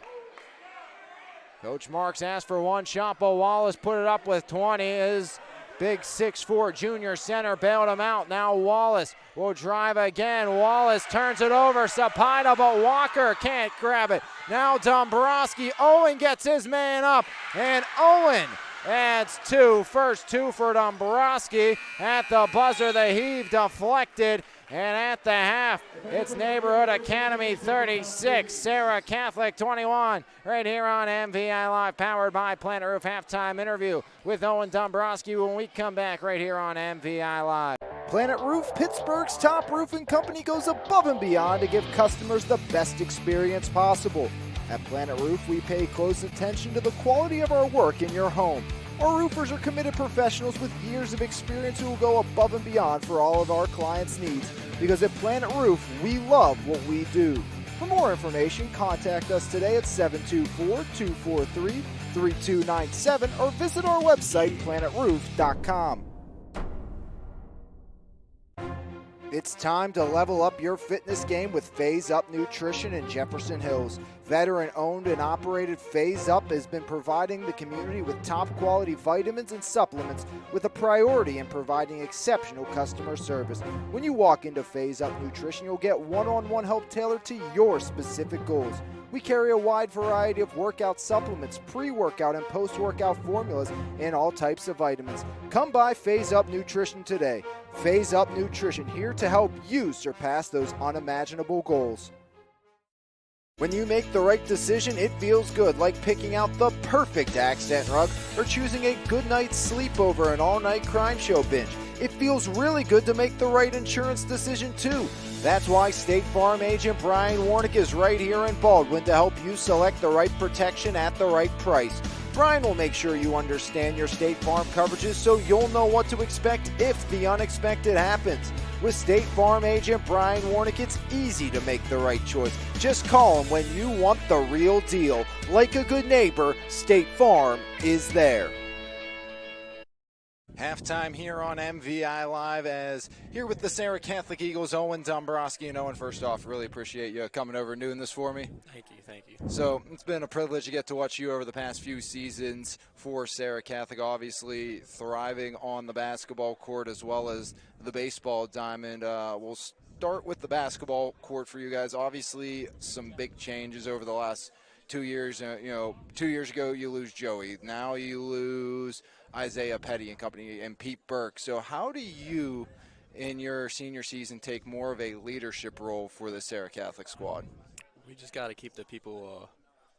Coach Marks asked for one shot, but Wallace put it up with 20. His big 6'4" junior center bailed him out. Now Wallace will drive again. Wallace turns it over, Sapina, but Walker can't grab it. Now Dombrowski, Owen gets his man up, and Owen adds 2. First 2 for Dombrowski. At the buzzer, the heave deflected. And at the half, it's Neighborhood Academy 36, Serra Catholic 21. Right here on MVI Live, powered by Planet Roof. Halftime interview with Owen Dombrowski when we come back right here on MVI Live. Planet Roof, Pittsburgh's top roofing company, goes above and beyond to give customers the best experience possible. At Planet Roof, we pay close attention to the quality of our work in your home. Our roofers are committed professionals with years of experience who will go above and beyond for all of our clients' needs. Because at Planet Roof, we love what we do. For more information, contact us today at 724-243-3297 or visit our website, planetroof.com. It's time to level up your fitness game with Phase Up Nutrition in Jefferson Hills. Veteran-owned and operated Phase Up has been providing the community with top-quality vitamins and supplements with a priority in providing exceptional customer service. When you walk into Phase Up Nutrition, you'll get one-on-one help tailored to your specific goals. We carry a wide variety of workout supplements, pre-workout and post-workout formulas, and all types of vitamins. Come by Phase Up Nutrition today. Phase Up Nutrition, here to help you surpass those unimaginable goals. When you make the right decision, it feels good, like picking out the perfect accent rug or choosing a good night's sleep over an all-night crime show binge. It feels really good to make the right insurance decision, too. That's why State Farm agent Brian Warnick is right here in Baldwin to help you select the right protection at the right price. Brian will make sure you understand your State Farm coverages so you'll know what to expect if the unexpected happens. With State Farm agent Brian Warnick, it's easy to make the right choice. Just call him when you want the real deal. Like a good neighbor, State Farm is there. Halftime here on MVI Live, as here with the Serra Catholic Eagles, Owen Dombrowski. And Owen, first off, really appreciate you coming over and doing this for me. Thank you. So it's been a privilege to get to watch you over the past few seasons for Serra Catholic, obviously thriving on the basketball court as well as the baseball diamond. We'll start with the basketball court for you guys. Obviously, some big changes over the last 2 years. 2 years ago, you lose Joey. Now you lose Isaiah Petty and company and Pete Burke. So how do you, in your senior season, take more of a leadership role for the Serra Catholic squad? We just got to keep the people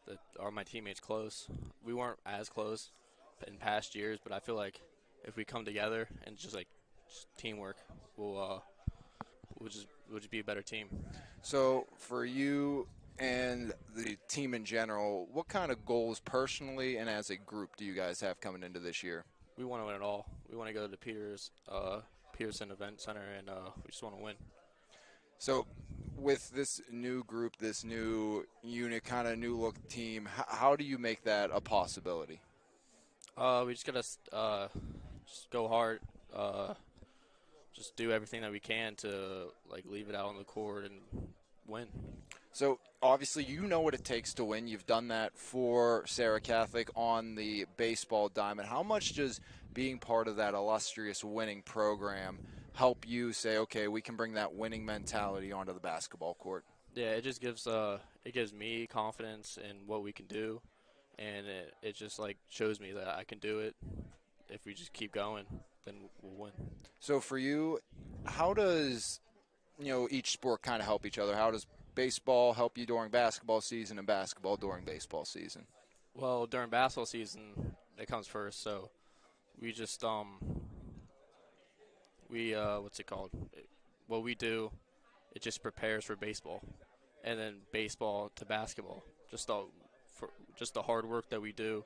that are my teammates close. We weren't as close in past years, but I feel like if we come together and just teamwork, we'll just be a better team. So for you, and the team in general, what kind of goals personally and as a group do you guys have coming into this year? We want to win it all. We want to go to the Peterson Event Center, and we just want to win. So with this new group, this new unit, kind of new look team, how do you make that a possibility? We just gotta just go hard. Just do everything that we can to leave it out on the court and win. So obviously you know what it takes to win. You've done that for Serra Catholic on the baseball diamond. How much does being part of that illustrious winning program help you say, okay, we can bring that winning mentality onto the basketball court? Yeah, it just gives me confidence in what we can do, and it just shows me that I can do it. If we just keep going, then we'll win. So for you, how does each sport kind of help each other? How does baseball help you during basketball season and basketball during baseball season? Well, during basketball season, it comes first, so we just what's it called? What we do, it just prepares for baseball, and then baseball to basketball. Just the hard work that we do,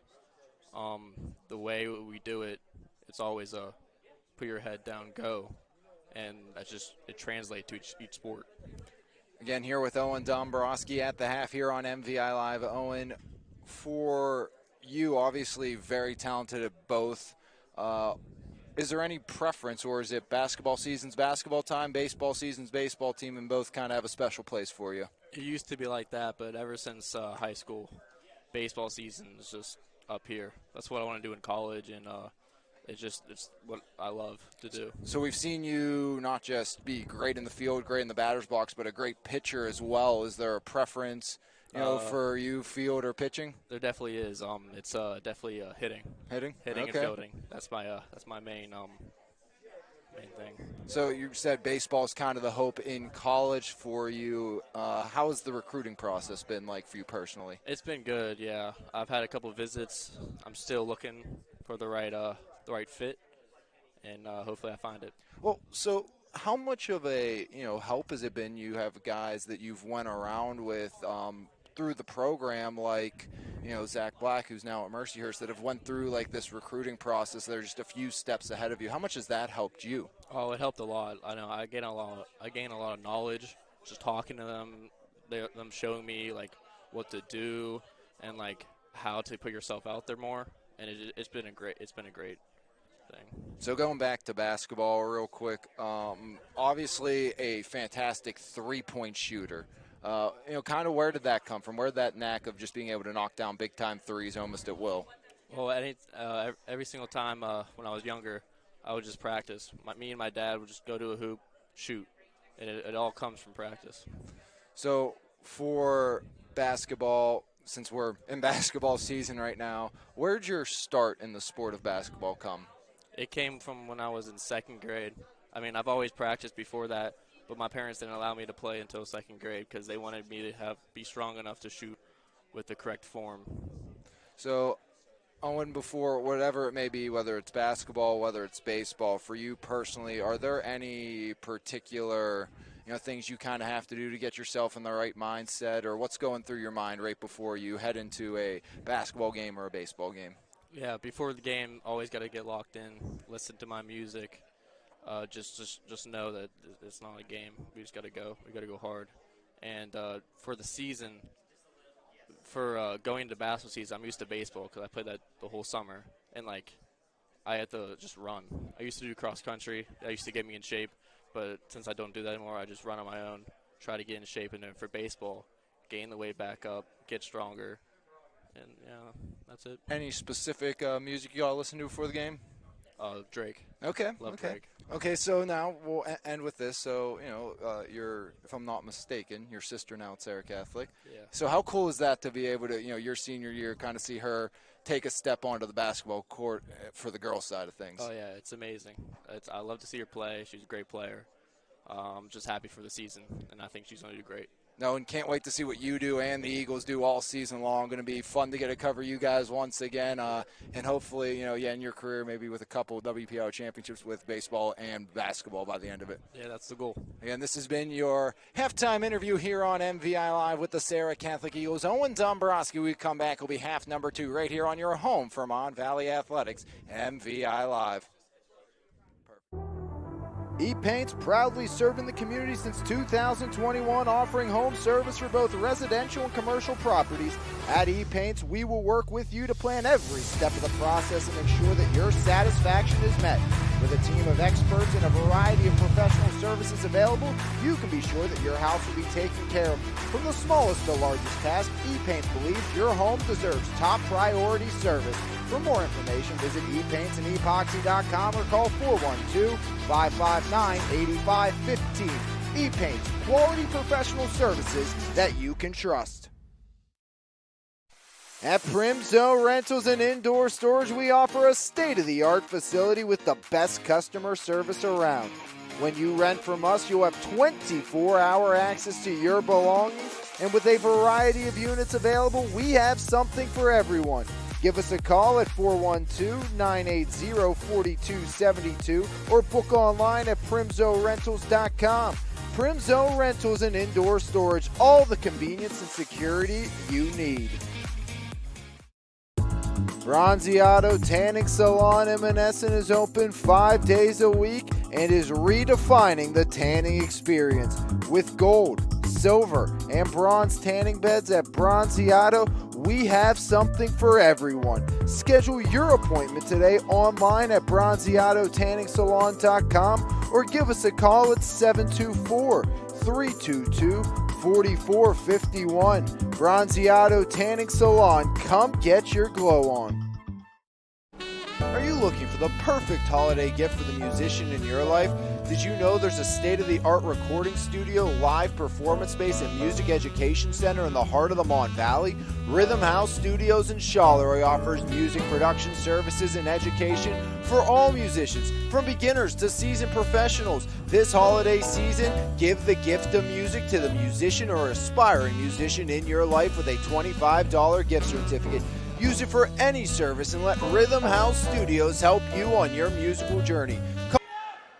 the way we do it, it's always put your head down, go, and it translates to each sport. Again, here with Owen Dombrowski at the half here on MVI Live. Owen, for you, obviously very talented at both. Is there any preference, or is it basketball season's basketball time, baseball season's baseball team, and both kind of have a special place for you? It used to be like that, but ever since high school, baseball season is just up here. That's what I want to do in college, and it's what I love to do. So we've seen you not just be great in the field, great in the batter's box, but a great pitcher as well. Is there a preference, for you, field or pitching? There definitely is. It's definitely hitting. Hitting Okay. And fielding. That's my main thing. So you said baseball is kind of the hope in college for you. How has the recruiting process been like for you personally? It's been good. Yeah, I've had a couple visits. I'm still looking for the right fit, and hopefully I find it. Well, so how much of a help has it been? You have guys that you've went around with through the program, like Zach Black, who's now at Mercyhurst, that have went through this recruiting process. They're just a few steps ahead of you. How much has that helped you? Oh, it helped a lot. I know I gain a lot of knowledge just talking to them. Them showing me what to do and how to put yourself out there more. And it's been a great thing. So going back to basketball real quick, obviously a fantastic three-point shooter. Kind of where did that come from? Where did that knack of just being able to knock down big-time threes almost at will? Well, every single time when I was younger, I would just practice. Me and my dad would just go to a hoop, shoot, and it all comes from practice. So for basketball, since we're in basketball season right now, where'd your start in the sport of basketball come? It came from when I was in second grade. I mean, I've always practiced before that, but my parents didn't allow me to play until second grade because they wanted me to be strong enough to shoot with the correct form. So, Owen, before whatever it may be, whether it's basketball, whether it's baseball, for you personally, are there any particular things you kind of have to do to get yourself in the right mindset, or what's going through your mind right before you head into a basketball game or a baseball game? Yeah, before the game, always got to get locked in, listen to my music. Just know that it's not a game. We just got to go. We got to go hard. And for the season, for going into basketball season, I'm used to baseball because I played that the whole summer. And I had to just run. I used to do cross country. That used to get me in shape. But since I don't do that anymore, I just run on my own, try to get in shape. And then for baseball, gain the weight back up, get stronger. And, yeah, that's it. Any specific music you all listen to before the game? Drake. Okay. Love okay. Drake. Okay, so now we'll end with this. So, if I'm not mistaken, your sister now at Serra Catholic. Yeah. So how cool is that to be able to, your senior year, kind of see her take a step onto the basketball court for the girls' side of things? Oh, yeah, it's amazing. I love to see her play. She's a great player. I'm just happy for the season, and I think she's going to do great. No, and can't wait to see what you do and the Eagles do all season long. Going to be fun to get to cover you guys once again, and hopefully, in your career, maybe with a couple of WPIAL championships with baseball and basketball by the end of it. Yeah, that's the goal. And this has been your halftime interview here on MVI Live with the Serra Catholic Eagles. Owen Dombrowski, we come back, will be half number 2 right here on your home for Mon Valley Athletics, MVI Live. E-Paint's proudly serving the community since 2021, offering home service for both residential and commercial properties. At E-Paint's, we will work with you to plan every step of the process and ensure that your satisfaction is met. With a team of experts and a variety of professional services available, you can be sure that your house will be taken care of. From the smallest to largest task, E-Paints believes your home deserves top priority service. For more information, visit epaintsandEpoxy.com or call 412-559-8515. E-Paints, quality professional services that you can trust. At Primzo Rentals and Indoor Storage, we offer a state-of-the-art facility with the best customer service around. When you rent from us, you'll have 24-hour access to your belongings, and with a variety of units available, we have something for everyone. Give us a call at 412-980-4272 or book online at primzorentals.com. Primzo Rentals and Indoor Storage, all the convenience and security you need. Bronziato Tanning Salon in Menneson is open 5 days a week and is redefining the tanning experience. With gold, silver, and bronze tanning beds at Bronziato, we have something for everyone. Schedule your appointment today online at bronziatotanningsalon.com or give us a call at 724-322-4451. Bronziato Tanning Salon, come get your glow on. Are you looking for the perfect holiday gift for the musician in your life? Did you know there's a state-of-the-art recording studio, live performance space, and music education center in the heart of the Mon Valley? Rhythm House Studios in Charleroi offers music production services and education for all musicians, from beginners to seasoned professionals. This holiday season, give the gift of music to the musician or aspiring musician in your life with a $25 gift certificate. Use it for any service and let Rhythm House Studios help you on your musical journey.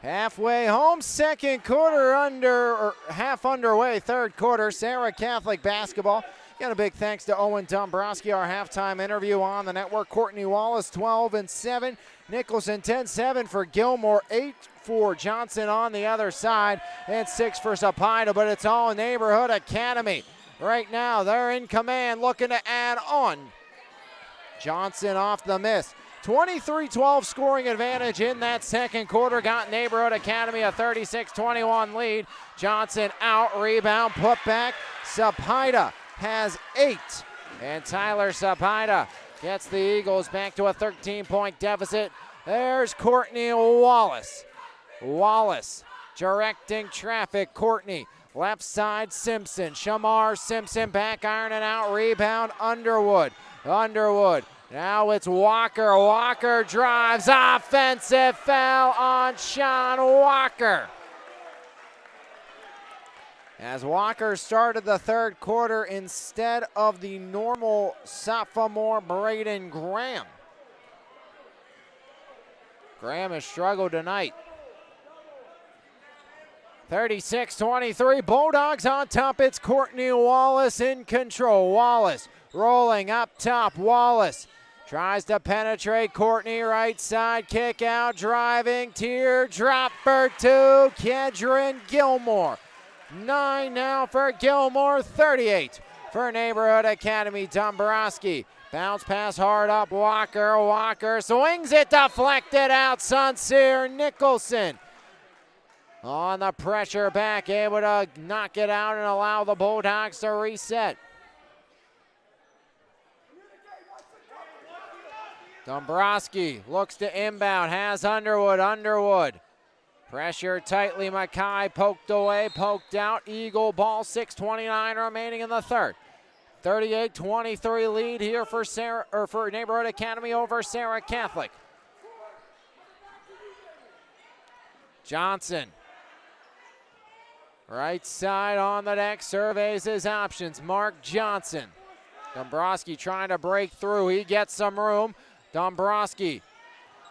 Halfway home, second quarter half underway, third quarter, Serra Catholic basketball. Got a big thanks to Owen Dombrowski, our halftime interview on the network. Courtney Wallace, 12-7. Nicholson, 10-7 for Gilmore, 8 for Johnson on the other side, and 6 for Zapata, but it's all Neighborhood Academy. Right now, they're in command, looking to add on. Johnson off the miss. 23-12 scoring advantage in that second quarter. Got Neighborhood Academy a 36-21 lead. Johnson out, rebound, put back. Zapata has 8. And Tyler Zapata gets the Eagles back to a 13-point deficit. There's Courtney Wallace. Wallace directing traffic. Courtney, left side Simpson. Shamar Simpson back ironing out, rebound Underwood. Underwood. Now it's Walker. Walker drives. Offensive foul on Sean Walker. As Walker started the third quarter instead of the normal sophomore Braden Graham. Graham has struggled tonight. 36-23, Bulldogs on top. It's Courtney Wallace in control. Wallace rolling up top. Wallace tries to penetrate. Courtney right side, kick out, driving, teardrop for 2, Kedron Gilmore. 9 now for Gilmore, 38 for Neighborhood Academy. Dombrowski, bounce pass hard up, Walker. Walker swings it, deflected out, Sincere Nicholson. On the pressure back, able to knock it out and allow the Bulldogs to reset. Dombrowski looks to inbound, has Underwood. Underwood. Pressure tightly, Mackay poked away, poked out. Eagle ball, 6:29 remaining in the third. 38-23 lead here for for Neighborhood Academy over Serra Catholic. Johnson Right side on the deck, surveys his options. Mark Johnson. Dombrowski trying to break through. He gets some room. Dombrowski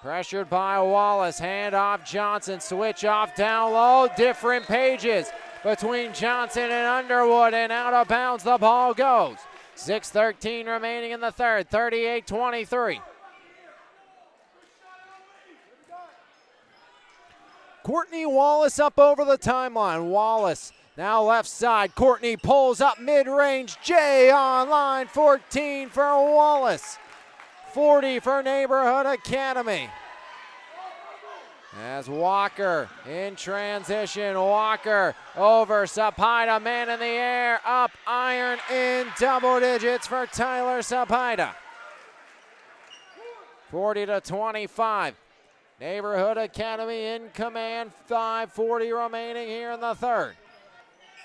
pressured by Wallace. Hand off Johnson. Switch off down low. Different pages between Johnson and Underwood, and out of bounds the ball goes. 6:13 remaining in the third. 38-23. Courtney Wallace up over the timeline. Wallace now left side. Courtney pulls up mid-range. Jay on line. 14 for Wallace. 40 for Neighborhood Academy. As Walker in transition. Walker over Sapida. Man in the air. Up iron in double digits for Tyler Sapida. 40-25. Neighborhood Academy in command. 5:40 remaining here in the third.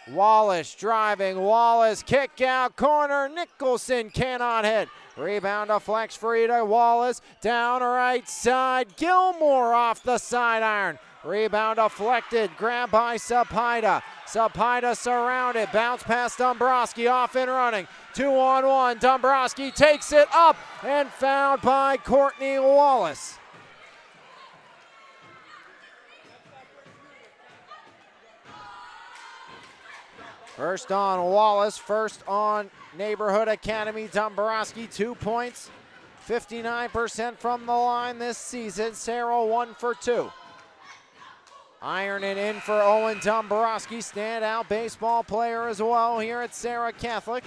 Wallace driving. Wallace kick out corner. Nicholson cannot hit. Rebound deflects free to Wallace. Down right side. Gilmore off the side iron. Rebound deflected. Grabbed by Sapida. Sapida surrounded. Bounce past Dombrowski. Off and running. 2-on-1. Dombrowski takes it up and fouled by Courtney Wallace. First on Wallace, first on Neighborhood Academy. Dombrowski, 2 points, 59% from the line this season. Serra 1 for 2. Ironing in for Owen Dombrowski, standout baseball player as well here at Serra Catholic.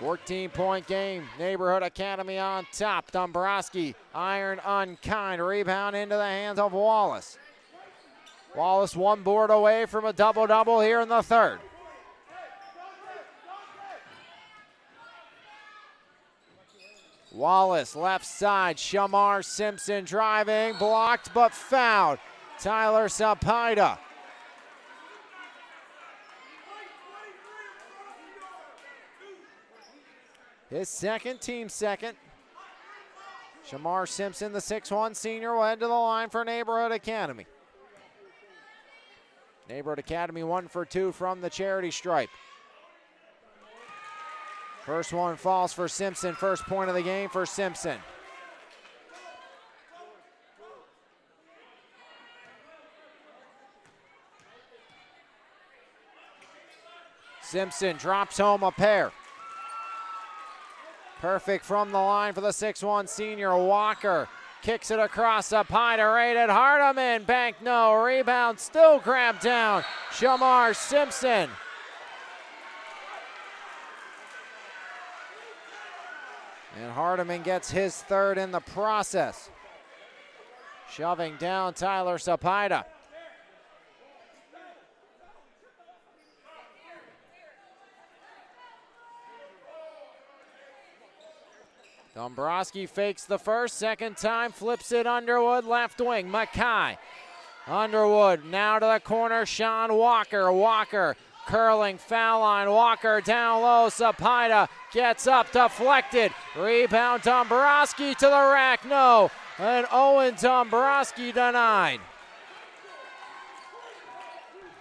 $14-point game. Neighborhood Academy on top. Dombrowski, iron unkind. Rebound into the hands of Wallace. Wallace one board away from a double-double here in the third. Wallace left side. Shamar Simpson driving. Blocked but fouled. Tyler Sapida. His second, team second. Shamar Simpson, the 6'1 senior, will head to the line for Neighborhood Academy. Neighborhood Academy 1 for 2 from the charity stripe. First one falls for Simpson. First point of the game for Simpson. Simpson drops home a pair. Perfect from the line for the 6'1 senior. Walker kicks it across. Sapida rated. Hardiman bank no. Rebound still grabbed down. Shamar Simpson. And Hardiman gets his third in the process. Shoving down Tyler Sapida. Dombrowski fakes the first, second time, flips it Underwood, left wing, Mackay. Underwood now to the corner, Sean Walker. Walker curling, foul line, Walker down low, Sapida gets up, deflected. Rebound, Dombrowski to the rack, no. And Owen Dombrowski denied.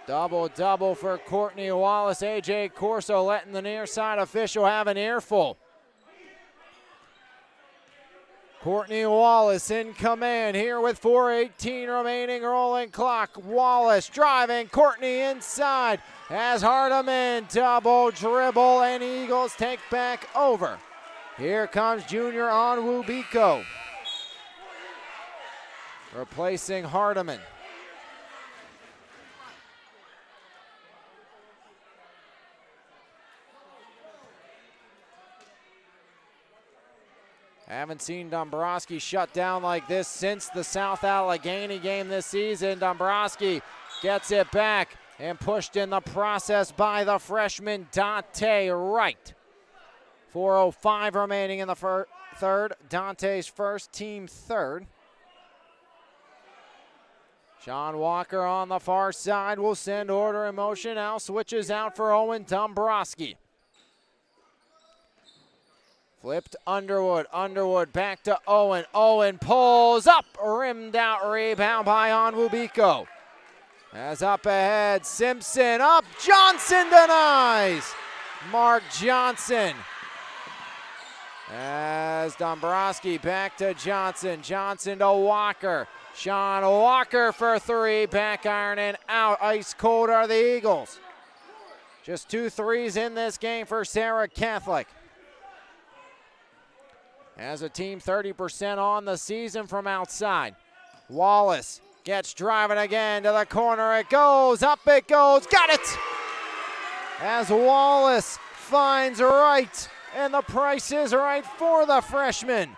Double-double for Courtney Wallace. A.J. Corso letting the near side official have an earful. Courtney Wallace in command here with 4:18 remaining, rolling clock. Wallace driving, Courtney inside as Hardiman double dribble and Eagles take back over. Here comes Junior Onwubiko replacing Hardiman. Haven't seen Dombrowski shut down like this since the South Allegheny game this season. Dombrowski gets it back and pushed in the process by the freshman Dante Wright. 4:05 remaining in the third. Dante's first, team third. Sean Walker on the far side will send order in motion. Now switches out for Owen Dombrowski. Flipped Underwood. Underwood back to Owen. Owen pulls up. Rimmed out rebound by Onwubiko. As up ahead, Simpson up. Johnson denies. Mark Johnson. As Dombrowski back to Johnson. Johnson to Walker. Sean Walker for three. Back iron and out. Ice cold are the Eagles. Just 2 threes in this game for Serra Catholic. As a team, 30% on the season from outside. Wallace gets driving again to the corner. It goes. Up it goes. Got it! As Wallace finds right. And the price is right for the freshman.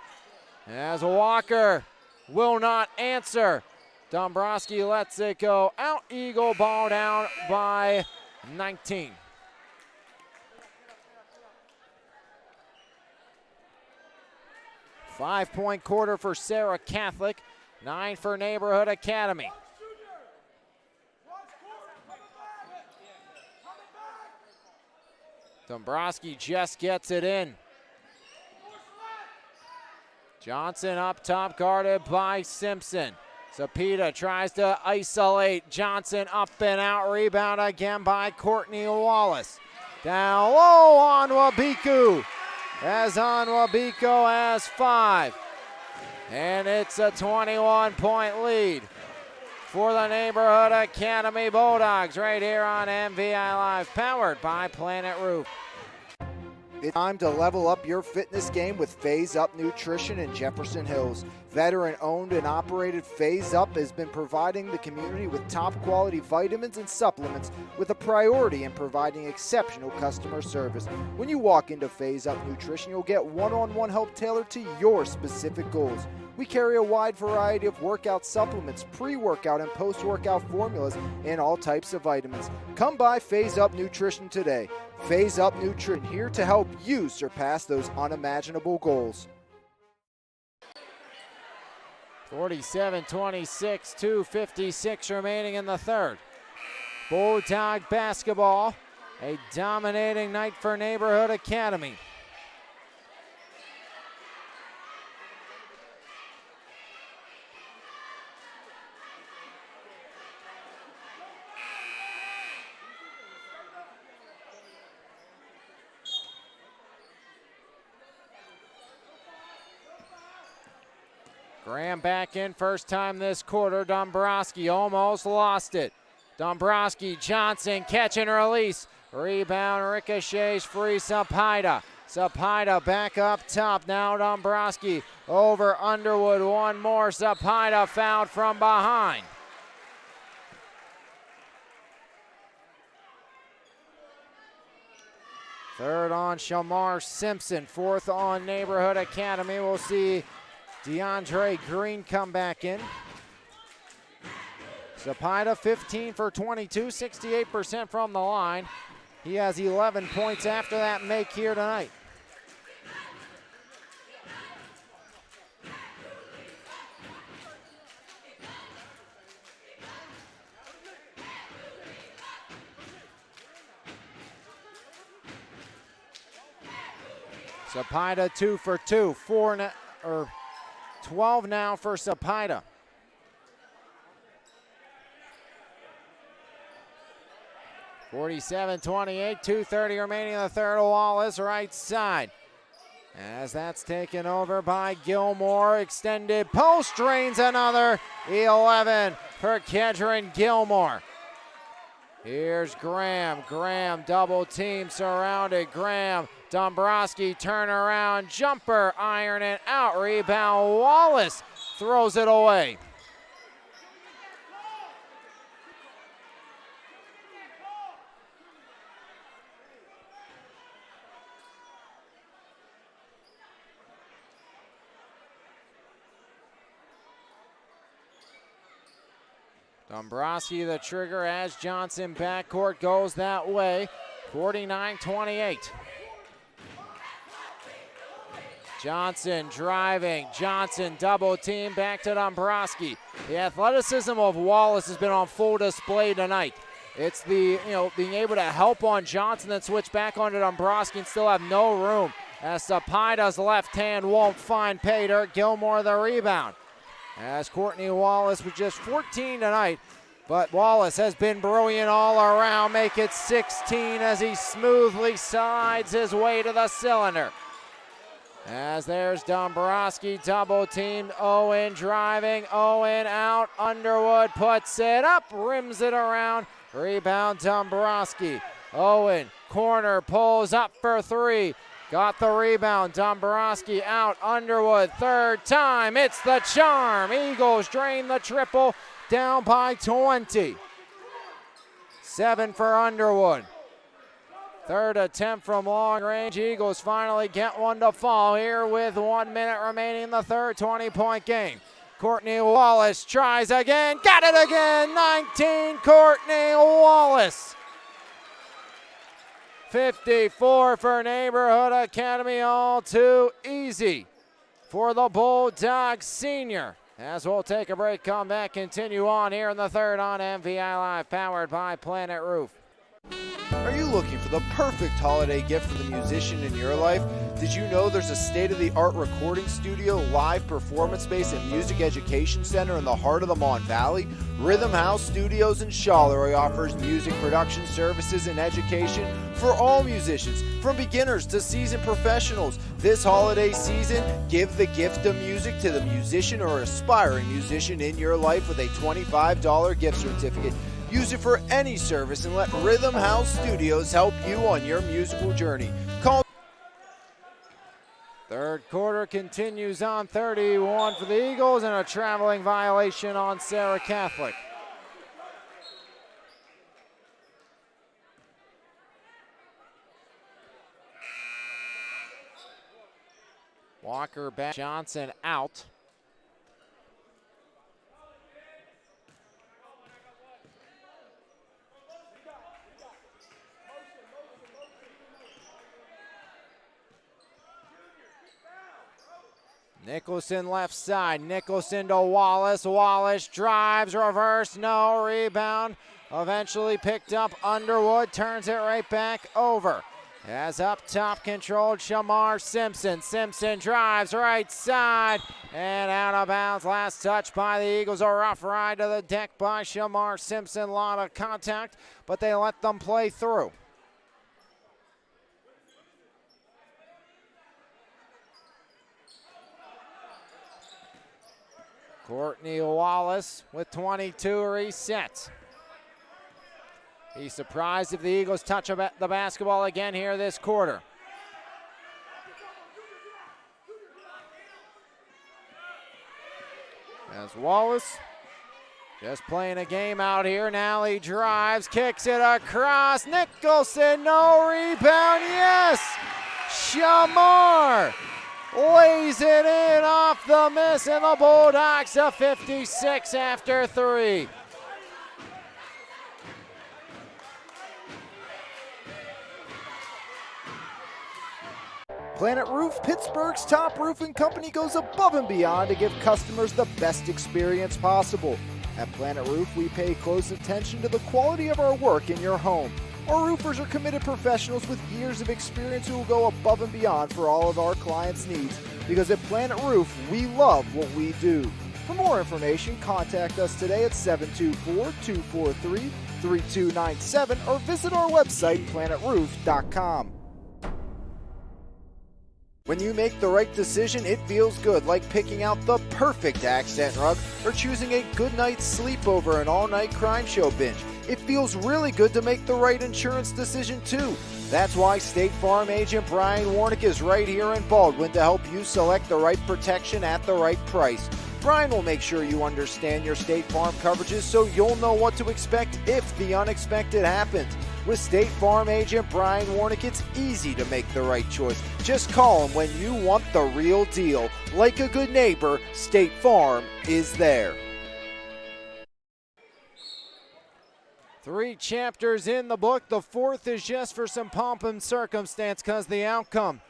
As Walker will not answer. Dombrowski lets it go out. Eagle ball down by 19. Five-point quarter for Serra Catholic. 9 for Neighborhood Academy. Dombrowski just gets it in. Johnson up top, guarded by Simpson. Zapita tries to isolate. Johnson up and out. Rebound again by Courtney Wallace. Down low on Wabiku. As Onwubiko has 5. And it's a 21-point lead for the Neighborhood Academy Bulldogs right here on MVI Live, powered by Planet Roof. It's time to level up your fitness game with Phase Up Nutrition in Jefferson Hills. Veteran-owned and operated Phase Up has been providing the community with top-quality vitamins and supplements with a priority in providing exceptional customer service. When you walk into Phase Up Nutrition, you'll get one-on-one help tailored to your specific goals. We carry a wide variety of workout supplements, pre-workout and post-workout formulas, and all types of vitamins. Come by Phase Up Nutrition today. Phase Up Nutrition, here to help you surpass those unimaginable goals. 47-26, 2:56 remaining in the third. Bulldog basketball, a dominating night for Neighborhood Academy. Graham back in first time this quarter. Dombrowski almost lost it. Dombrowski, Johnson, catch and release. Rebound, ricochets free, Zapita. Zapita back up top. Now Dombrowski over Underwood. One more. Zapita fouled from behind. Third on Shamar Simpson. Fourth on Neighborhood Academy. We'll see DeAndre Green come back in. Zapita 15 for 22, 68% from the line. He has 11 points after that make here tonight. Zapita 2 for 2, 12 now for Zapita. (47-28), 2:30 remaining in the third. Wallace right side. As that's taken over by Gilmore. Extended post, drains another. 11 for Kedron Gilmore. Here's Graham. Graham double team surrounded. Graham, Dombrowski turn around. Jumper, iron and out. Rebound, Wallace throws it away. Dombrowski the trigger as Johnson backcourt goes that way. 49-28. Johnson driving. Johnson double team back to Dombrowski. The athleticism of Wallace has been on full display tonight. It's the, being able to help on Johnson, then switch back onto Dombrowski and still have no room. as Sapida's left hand won't find pay dirt. Gilmore the rebound. As Courtney Wallace with just 14 tonight, but Wallace has been brilliant all around. Make it 16 as he smoothly slides his way to the cylinder. As there's Dombrowski double teamed. Owen driving. Owen out. Underwood puts it up. Rims it around. Rebound Dombrowski. Owen corner pulls up for three. Got the rebound. Dombrowski out. Underwood third time. It's the charm. Eagles drain the triple. Down by 20. 7 for Underwood. Third attempt from long range. Eagles finally get one to fall here with 1 minute remaining in the third. 20-point game. Courtney Wallace tries again. Got it again. 19, Courtney Wallace. 54 for Neighborhood Academy. All too easy for the Bulldogs senior. As we'll take a break, come back, continue on here in the third on MVI Live, powered by Planet Roof. Are you looking for the perfect holiday gift for the musician in your life? Did you know there's a state-of-the-art recording studio, live performance space, and music education center in the heart of the Mon Valley? Rhythm House Studios in Charleroi offers music production services and education for all musicians, from beginners to seasoned professionals. This holiday season, give the gift of music to the musician or aspiring musician in your life with a $25 gift certificate. Use it for any service and let Rhythm House Studios help you on your musical journey. Call. Third quarter continues on. 31 for the Eagles and a traveling violation on Serra Catholic. Walker back, Johnson out. Nicholson left side. Nicholson to Wallace. Wallace drives, reverse, no rebound. Eventually picked up. Underwood turns it right back over. As up top controlled Shamar Simpson. Simpson drives right side and out of bounds. Last touch by the Eagles. A rough ride to the deck by Shamar Simpson. A lot of contact, but they let them play through. Courtney Wallace with 22 resets. He's surprised if the Eagles touch the basketball again here this quarter. As Wallace just playing a game out here. Now he drives, kicks it across. Nicholson, no rebound. Yes! Shamar lays it in off the miss, and the Bulldogs to 56 after 3. Planet Roof, Pittsburgh's top roofing company, goes above and beyond to give customers the best experience possible. At Planet Roof, we pay close attention to the quality of our work in your home. Our roofers are committed professionals with years of experience who will go above and beyond for all of our clients' needs. Because at Planet Roof, we love what we do. For more information, contact us today at 724-243-3297 or visit our website, planetroof.com. When you make the right decision, it feels good, like picking out the perfect accent rug or choosing a good night's sleep over an all-night crime show binge. It feels really good to make the right insurance decision too. That's why State Farm agent Brian Warnick is right here in Baldwin to help you select the right protection at the right price. Brian will make sure you understand your State Farm coverages so you'll know what to expect if the unexpected happens. With State Farm agent Brian Warnick, it's easy to make the right choice. Just call him when you want the real deal. Like a good neighbor, State Farm is there. 3 chapters in the book. The 4th is just for some pomp and circumstance because the outcome,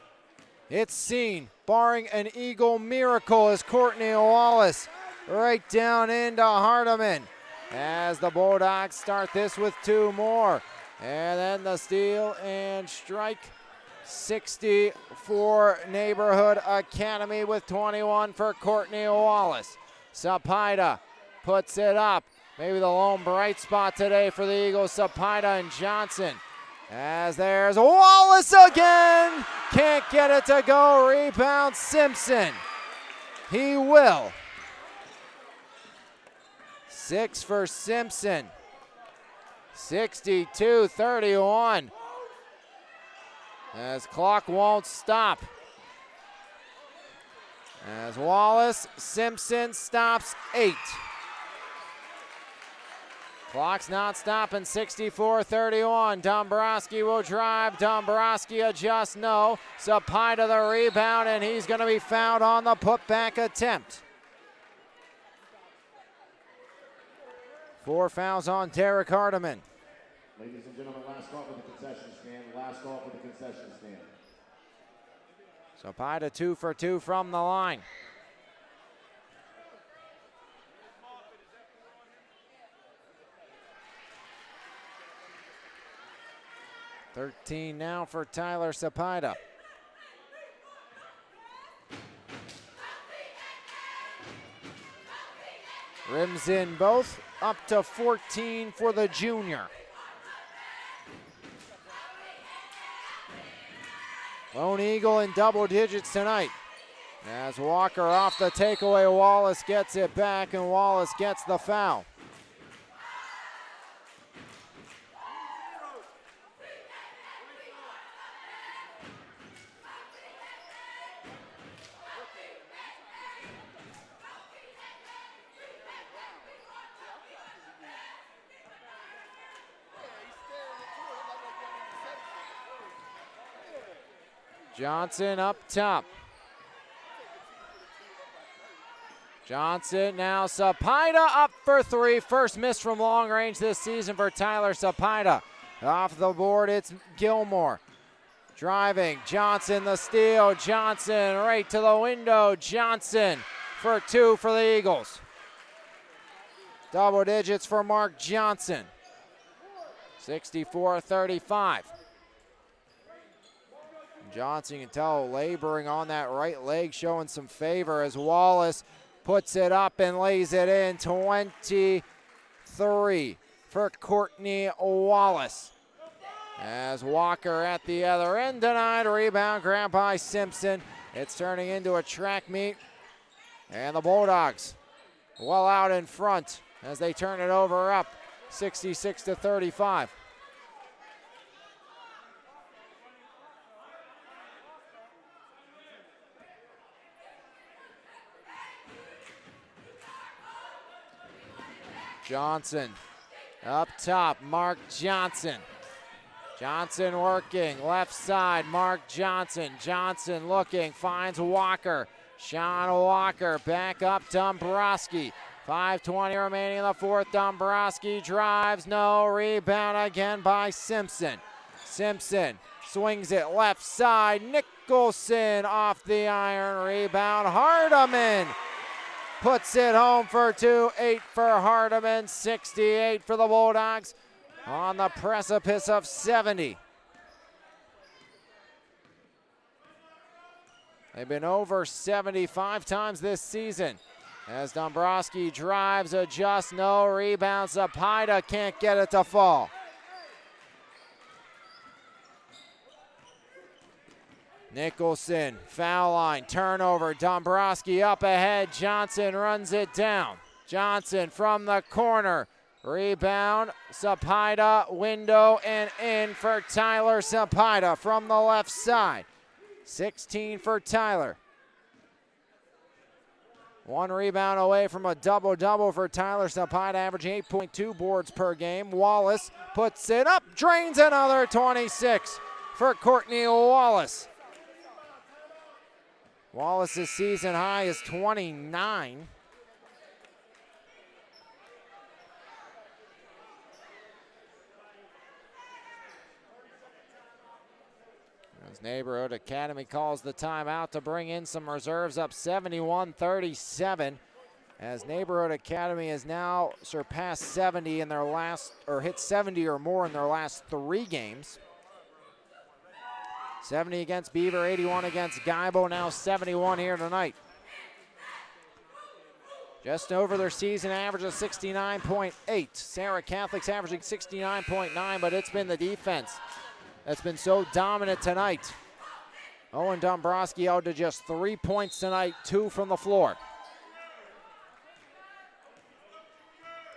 it's seen, barring an Eagle miracle, is Courtney Wallace right down into Hardeman as the Bulldogs start this with 2 more. And then the steal and strike 60 for Neighborhood Academy with 21 for Courtney Wallace. Sapida puts it up. Maybe the lone bright spot today for the Eagles, Sapida and Johnson. As there's Wallace again. Can't get it to go. Rebound Simpson. He will. 6 for Simpson. 62-31. As clock won't stop. As Wallace, Simpson stops 8. Clock's not stopping, 64-31. Dombrowski will drive. Dombrowski adjusts, no. Sapida the rebound, and he's going to be fouled on the putback attempt. 4 fouls on Derek Hardiman. Ladies and gentlemen, last call for the concession stand. Last call for the concession stand. Sapida 2 for 2 from the line. $13 now for Tyler Sapida. Rims in both, up to 14 for the junior. Lone Eagle in double digits tonight. As Walker off the takeaway, Wallace gets it back, and Wallace gets the foul. Johnson up top. Johnson now Sapida up for 3. First miss from long range this season for Tyler Sapida. Off the board, it's Gilmore. Driving, Johnson the steal. Johnson right to the window. Johnson for 2 for the Eagles. Double digits for Mark Johnson. 64-35. Johnson, you can tell, laboring on that right leg, showing some favor as Wallace puts it up and lays it in. 23 for Courtney Wallace. As Walker at the other end denied. Rebound grabbed by Simpson. It's turning into a track meet. And the Bulldogs well out in front as they turn it over up 66-35. Johnson up top, Mark Johnson. Johnson working, left side, Mark Johnson. Johnson looking, finds Walker. Sean Walker back up, Dombrowski. 5:20 remaining in the fourth. Dombrowski drives, no. Rebound again by Simpson. Simpson swings it left side. Nicholson off the iron. Rebound, Hardiman puts it home for 2. 8 for Hardiman, 68 for the Bulldogs on the precipice of 70. They've been over 75 times this season. As Dombrowski drives, adjusts, no. Rebound, Sapida can't get it to fall. Nicholson, foul line, turnover, Dombrowski up ahead, Johnson runs it down. Johnson from the corner, rebound, Sapida, window, and in for Tyler Sapida from the left side. 16 for Tyler. 1 rebound away from a double-double for Tyler Sapida, averaging 8.2 boards per game. Wallace puts it up, drains another. 26 for Courtney Wallace. Wallace's season high is 29. As Neighborhood Academy calls the timeout to bring in some reserves, up 71-37. As Neighborhood Academy has now surpassed 70 in their last, or hit 70 or more in their last 3 games. 70 against Beaver, 81 against Guybo, now 71 here tonight. Just over their season average of 69.8. Serra Catholic's averaging 69.9, but it's been the defense that's been so dominant tonight. Owen Dombrowski out to just 3 points tonight, 2 from the floor.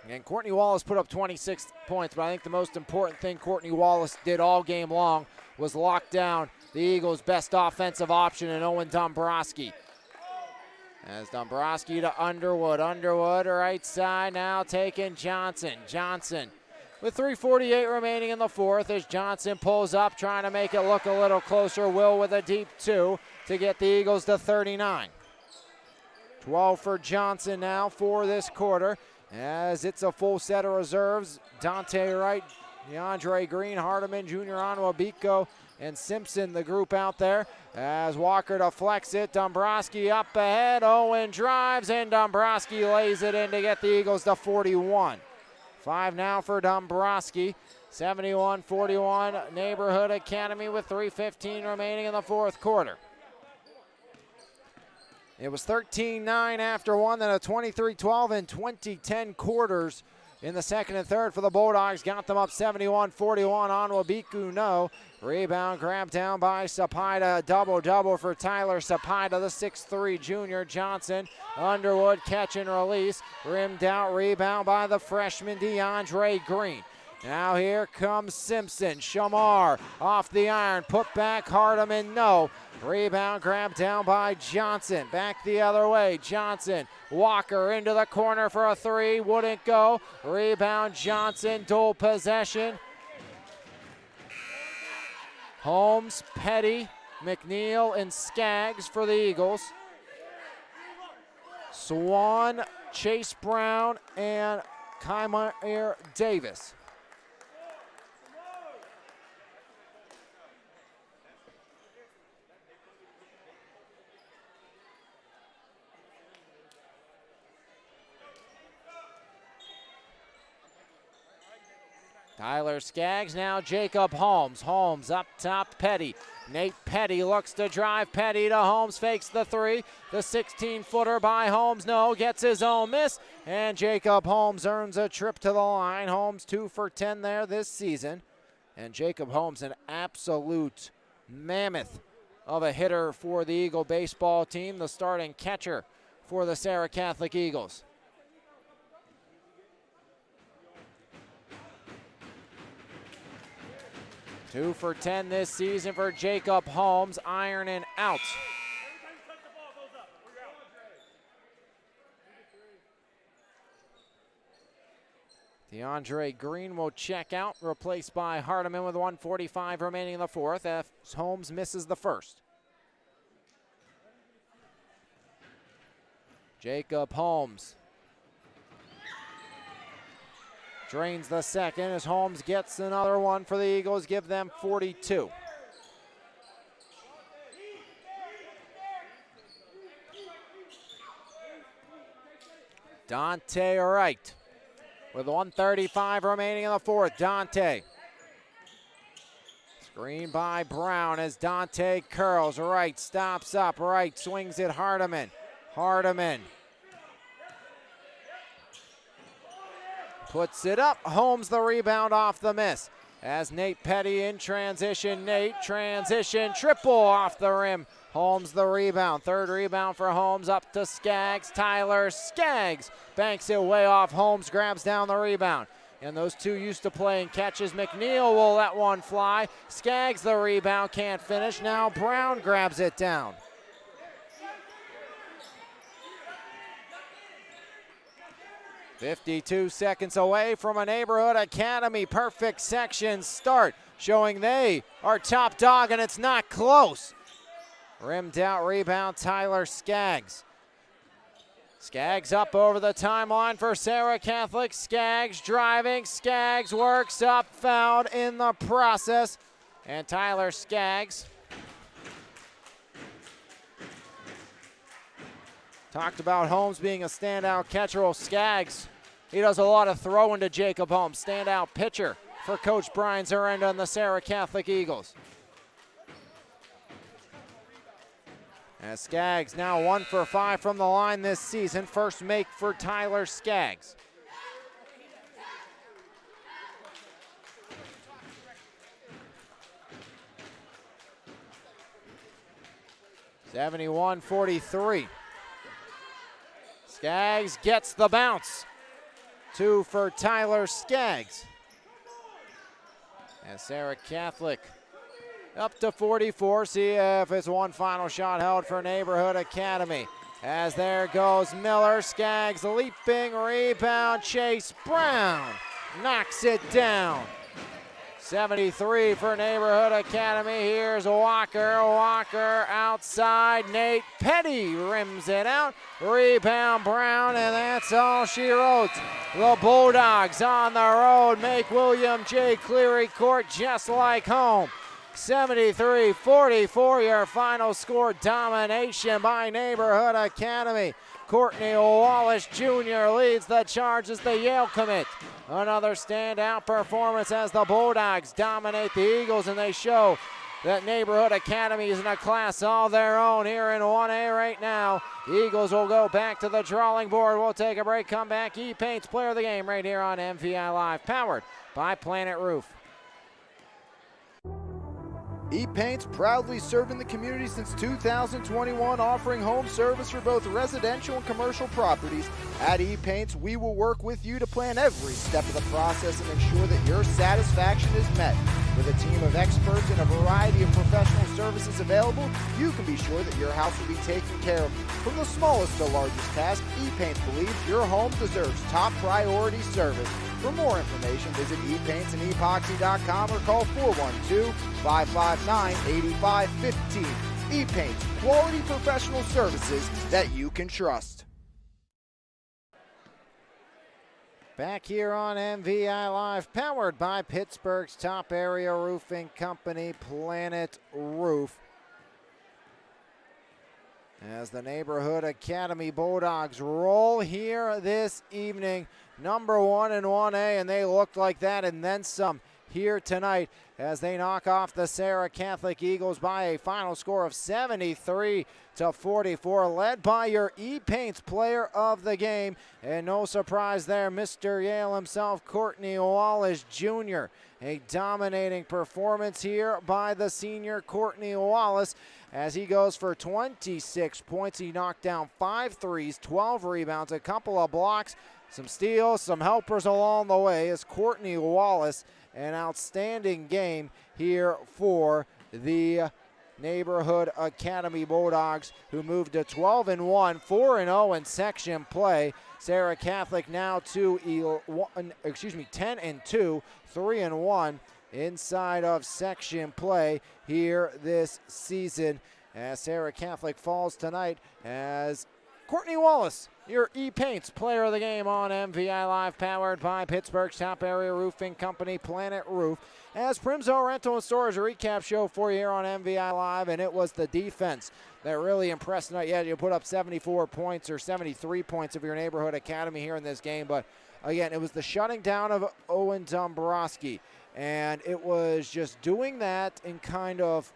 And Courtney Wallace put up 26 points, but I think the most important thing Courtney Wallace did all game long was lock down the Eagles' best offensive option in Owen Dombrowski. As Dombrowski to Underwood. Underwood, right side, now taking Johnson. Johnson with 3:48 remaining in the fourth as Johnson pulls up, trying to make it look a little closer. Will with a deep 2 to get the Eagles to 39. 12 for Johnson now for this quarter, as it's a full set of reserves. Dante Wright, DeAndre Green, Hardiman, Junior Onwabiko, and Simpson, the group out there. As Walker deflects it, Dombrowski up ahead. Owen drives, and Dombrowski lays it in to get the Eagles to 41. 5 now for Dombrowski. 71-41 Neighborhood Academy with 3:15 remaining in the fourth quarter. It was 13-9 after one, then a 23-12 and 20-10 quarters in the second and third for the Bulldogs. Got them up 71-41. Onwabiku, no. Rebound grabbed down by Sapida. Double-double for Tyler Sapida, the 6'3 junior. Johnson, Underwood, catch and release. Rimmed out, rebound by the freshman DeAndre Green. Now here comes Simpson. Shamar off the iron. Put back Hardiman, no. Rebound grabbed down by Johnson. Back the other way. Johnson. Walker into the corner for a 3. Wouldn't go. Rebound Johnson. Dual possession. Holmes, Petty, McNeil, and Skaggs for the Eagles. Swan, Chase Brown, and Kymar Davis. Tyler Skaggs, now Jacob Holmes. Holmes up top, Petty. Nate Petty looks to drive. Petty to Holmes, fakes the 3. The 16-footer by Holmes, no, gets his own miss. And Jacob Holmes earns a trip to the line. Holmes 2 for 10 there this season. And Jacob Holmes, an absolute mammoth of a hitter for the Eagle baseball team, the starting catcher for the Serra Catholic Eagles. Two for 10 this season for Jacob Holmes, ironing out. DeAndre Green will check out, replaced by Hardiman with 1:45 remaining in the fourth as Holmes misses the first. Jacob Holmes drains the second as Holmes gets another one for the Eagles, give them 42. Dante Wright with 1:35 remaining in the fourth. Dante. Screen by Brown as Dante curls. Wright stops up. Wright swings it. Hardiman. Hardiman puts it up. Holmes the rebound off the miss. As Nate Petty in transition. Nate transition. Triple off the rim. Holmes the rebound. Third rebound for Holmes, up to Skaggs. Tyler Skaggs banks it way off. Holmes grabs down the rebound. And those two used to playing catches. McNeil will let one fly. Skaggs the rebound, can't finish. Now Brown grabs it down. "52 seconds away from a Neighborhood Academy perfect section start, showing they are top dog, and it's not close. Rimmed out rebound, Tyler Skaggs. Skaggs up over the timeline for Serra Catholic. Skaggs driving. Skaggs works up, fouled in the process. And Tyler Skaggs talked about Holmes being a standout catcher. Well, Skaggs, he does a lot of throwing to Jacob Holmes. Standout pitcher for Coach Brian Zarenda and the Serra Catholic Eagles. As Skaggs now 1 for 5 from the line this season. First make for Tyler Skaggs. (71-43). Skaggs gets the bounce. 2 for Tyler Skaggs. And Serra Catholic up to 44. See if it's one final shot held for Neighborhood Academy. As there goes Miller. Skaggs leaping, rebound. Chase Brown knocks it down. 73 for Neighborhood Academy. Here's Walker. Walker outside. Nate Petty rims it out. Rebound Brown, and that's all she wrote. The Bulldogs on the road make William J. Cleary Court just like home. 73-44, your final score. Domination by Neighborhood Academy. Courtney Wallace Jr. leads the charge as the Yale commit. Another standout performance as the Bulldogs dominate the Eagles, and they show that Neighborhood Academy is in a class all their own here in 1A right now. Eagles will go back to the drawing board. We'll take a break, come back. E-Paint's player of the game right here on MVI Live, powered by Planet Roof. E-Paint's proudly serving the community since 2021, offering home service for both residential and commercial properties. At E-Paint's, we will work with you to plan every step of the process and ensure that your satisfaction is met. With a team of experts and a variety of professional services available, you can be sure that your house will be taken care of. From the smallest to largest task, E-Paints believes your home deserves top priority service. For more information, visit epaintssandepoxy.com or call 412-559-8515. E-Paints, quality professional services that you can trust. Back here on MVI Live, powered by Pittsburgh's top area roofing company, Planet Roof. As the Neighborhood Academy Bulldogs roll here this evening, number 1 in 1A, and they looked like that and then some here tonight as they knock off the Serra Catholic Eagles by a final score of 73-44, led by your E-Paints player of the game. And no surprise there, Mr. Yale himself, Courtney Wallace Jr. A dominating performance here by the senior Courtney Wallace as he goes for 26 points. He knocked down 5 threes, 12 rebounds, a couple of blocks, some steals, some helpers along the way as Courtney Wallace. An outstanding game here for the Neighborhood Academy Bulldogs, who moved to 12-1, 4-0 in section play. Serra Catholic now 10-2, 3-1 inside of section play here this season. As Serra Catholic falls tonight as Courtney Wallace, your E-Paints player of the game on MVI Live, powered by Pittsburgh's top area roofing company, Planet Roof. As Primzo Rental and Storage, a recap show for you here on MVI Live, and it was the defense that really impressed tonight. Yeah, you put up 74 points or 73 points of your Neighborhood Academy here in this game, but again, it was the shutting down of Owen Dombrowski, and it was just doing that and kind of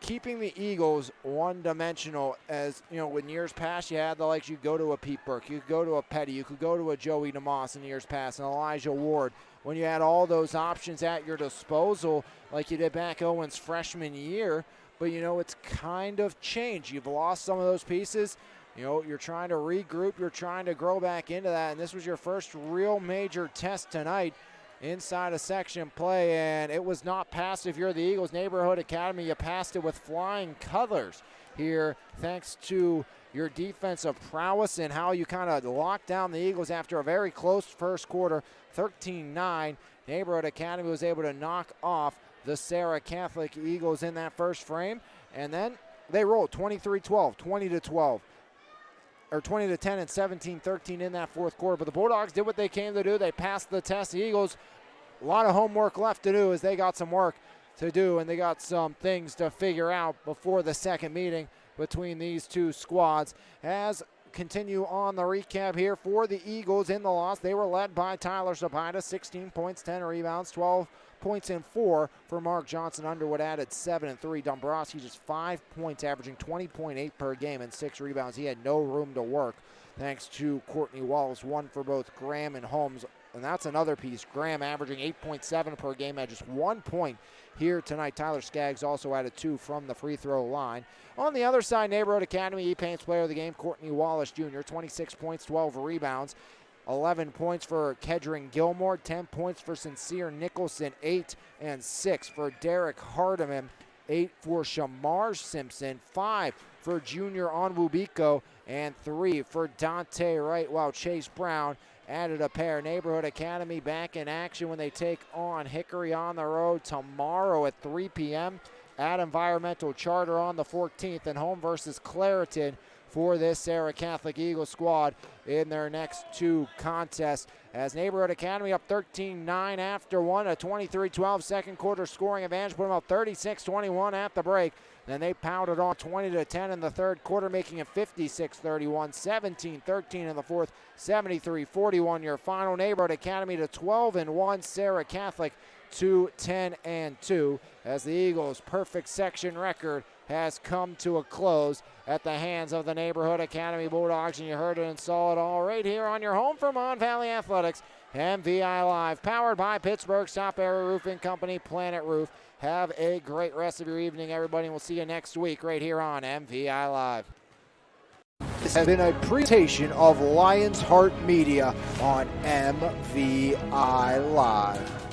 keeping the Eagles one-dimensional. As you know, in years past, you had the likes, you go to a Pete Burke, you could go to a Petty, you could go to a Joey DeMoss in years past, and Elijah Ward. When you had all those options at your disposal, like you did back Owen's freshman year, but you know, it's kind of changed. You've lost some of those pieces. You know, you're trying to regroup, you're trying to grow back into that, and this was your first real major test tonight inside of section play, and it was not passed. If you're the Eagles Neighborhood Academy, you passed it with flying colors here, thanks to your defensive prowess and how you kind of locked down the Eagles after a very close first quarter, 13-9. Neighborhood Academy was able to knock off the Serra Catholic Eagles in that first frame, and then they rolled 23-12, 20-12. Or 20-10 and 17-13 in that fourth quarter. But the Bulldogs did what they came to do. They passed the test. The Eagles, a lot of homework left to do as they got some work to do, and they got some things to figure out before the second meeting between these two squads. As continue on the recap here for the Eagles in the loss. They were led by Tyler Zapata, 16 points, 10 rebounds, 12 points and 4 for Mark Johnson. Underwood added 7 and 3. Dombrowski just 5 points, averaging 20.8 per game and 6 rebounds. He had no room to work thanks to Courtney Wallace, 1 for both Graham and Holmes. And that's another piece. Graham averaging 8.7 per game, had just 1 point here tonight. Tyler Skaggs also added 2 from the free throw line. On the other side, Neighborhood Academy E-Paints player of the game, Courtney Wallace Jr., 26 points, 12 rebounds. 11 points for Kedron Gilmore, 10 points for Sincere Nicholson, 8 and 6 for Derek Hardiman, 8 for Shamar Simpson, 5 for Junior Onwubiko, and 3 for Dante Wright, while Chase Brown added a pair. Neighborhood Academy back in action when they take on Hickory on the road tomorrow at 3 p.m. at Environmental Charter on the 14th, and home versus Clareton for this Serra Catholic Eagles squad in their next 2 contests. As Neighborhood Academy up 13-9 after 1, a 23-12 second quarter scoring advantage, put them up 36-21 at the break. Then they pounded on 20-10 in the third quarter, making it 56-31, 17-13 in the fourth, 73-41 your final. Neighborhood Academy to 12-1, Serra Catholic to 10-2, as the Eagles' perfect section record has come to a close at the hands of the Neighborhood Academy Bulldogs, and you heard it and saw it all right here on your home for Mon Valley Athletics, MVI Live, powered by Pittsburgh Stop Area Roofing Company, Planet Roof. Have a great rest of your evening, everybody, and we'll see you next week right here on MVI Live. This has been a presentation of Lions Heart Media on MVI Live.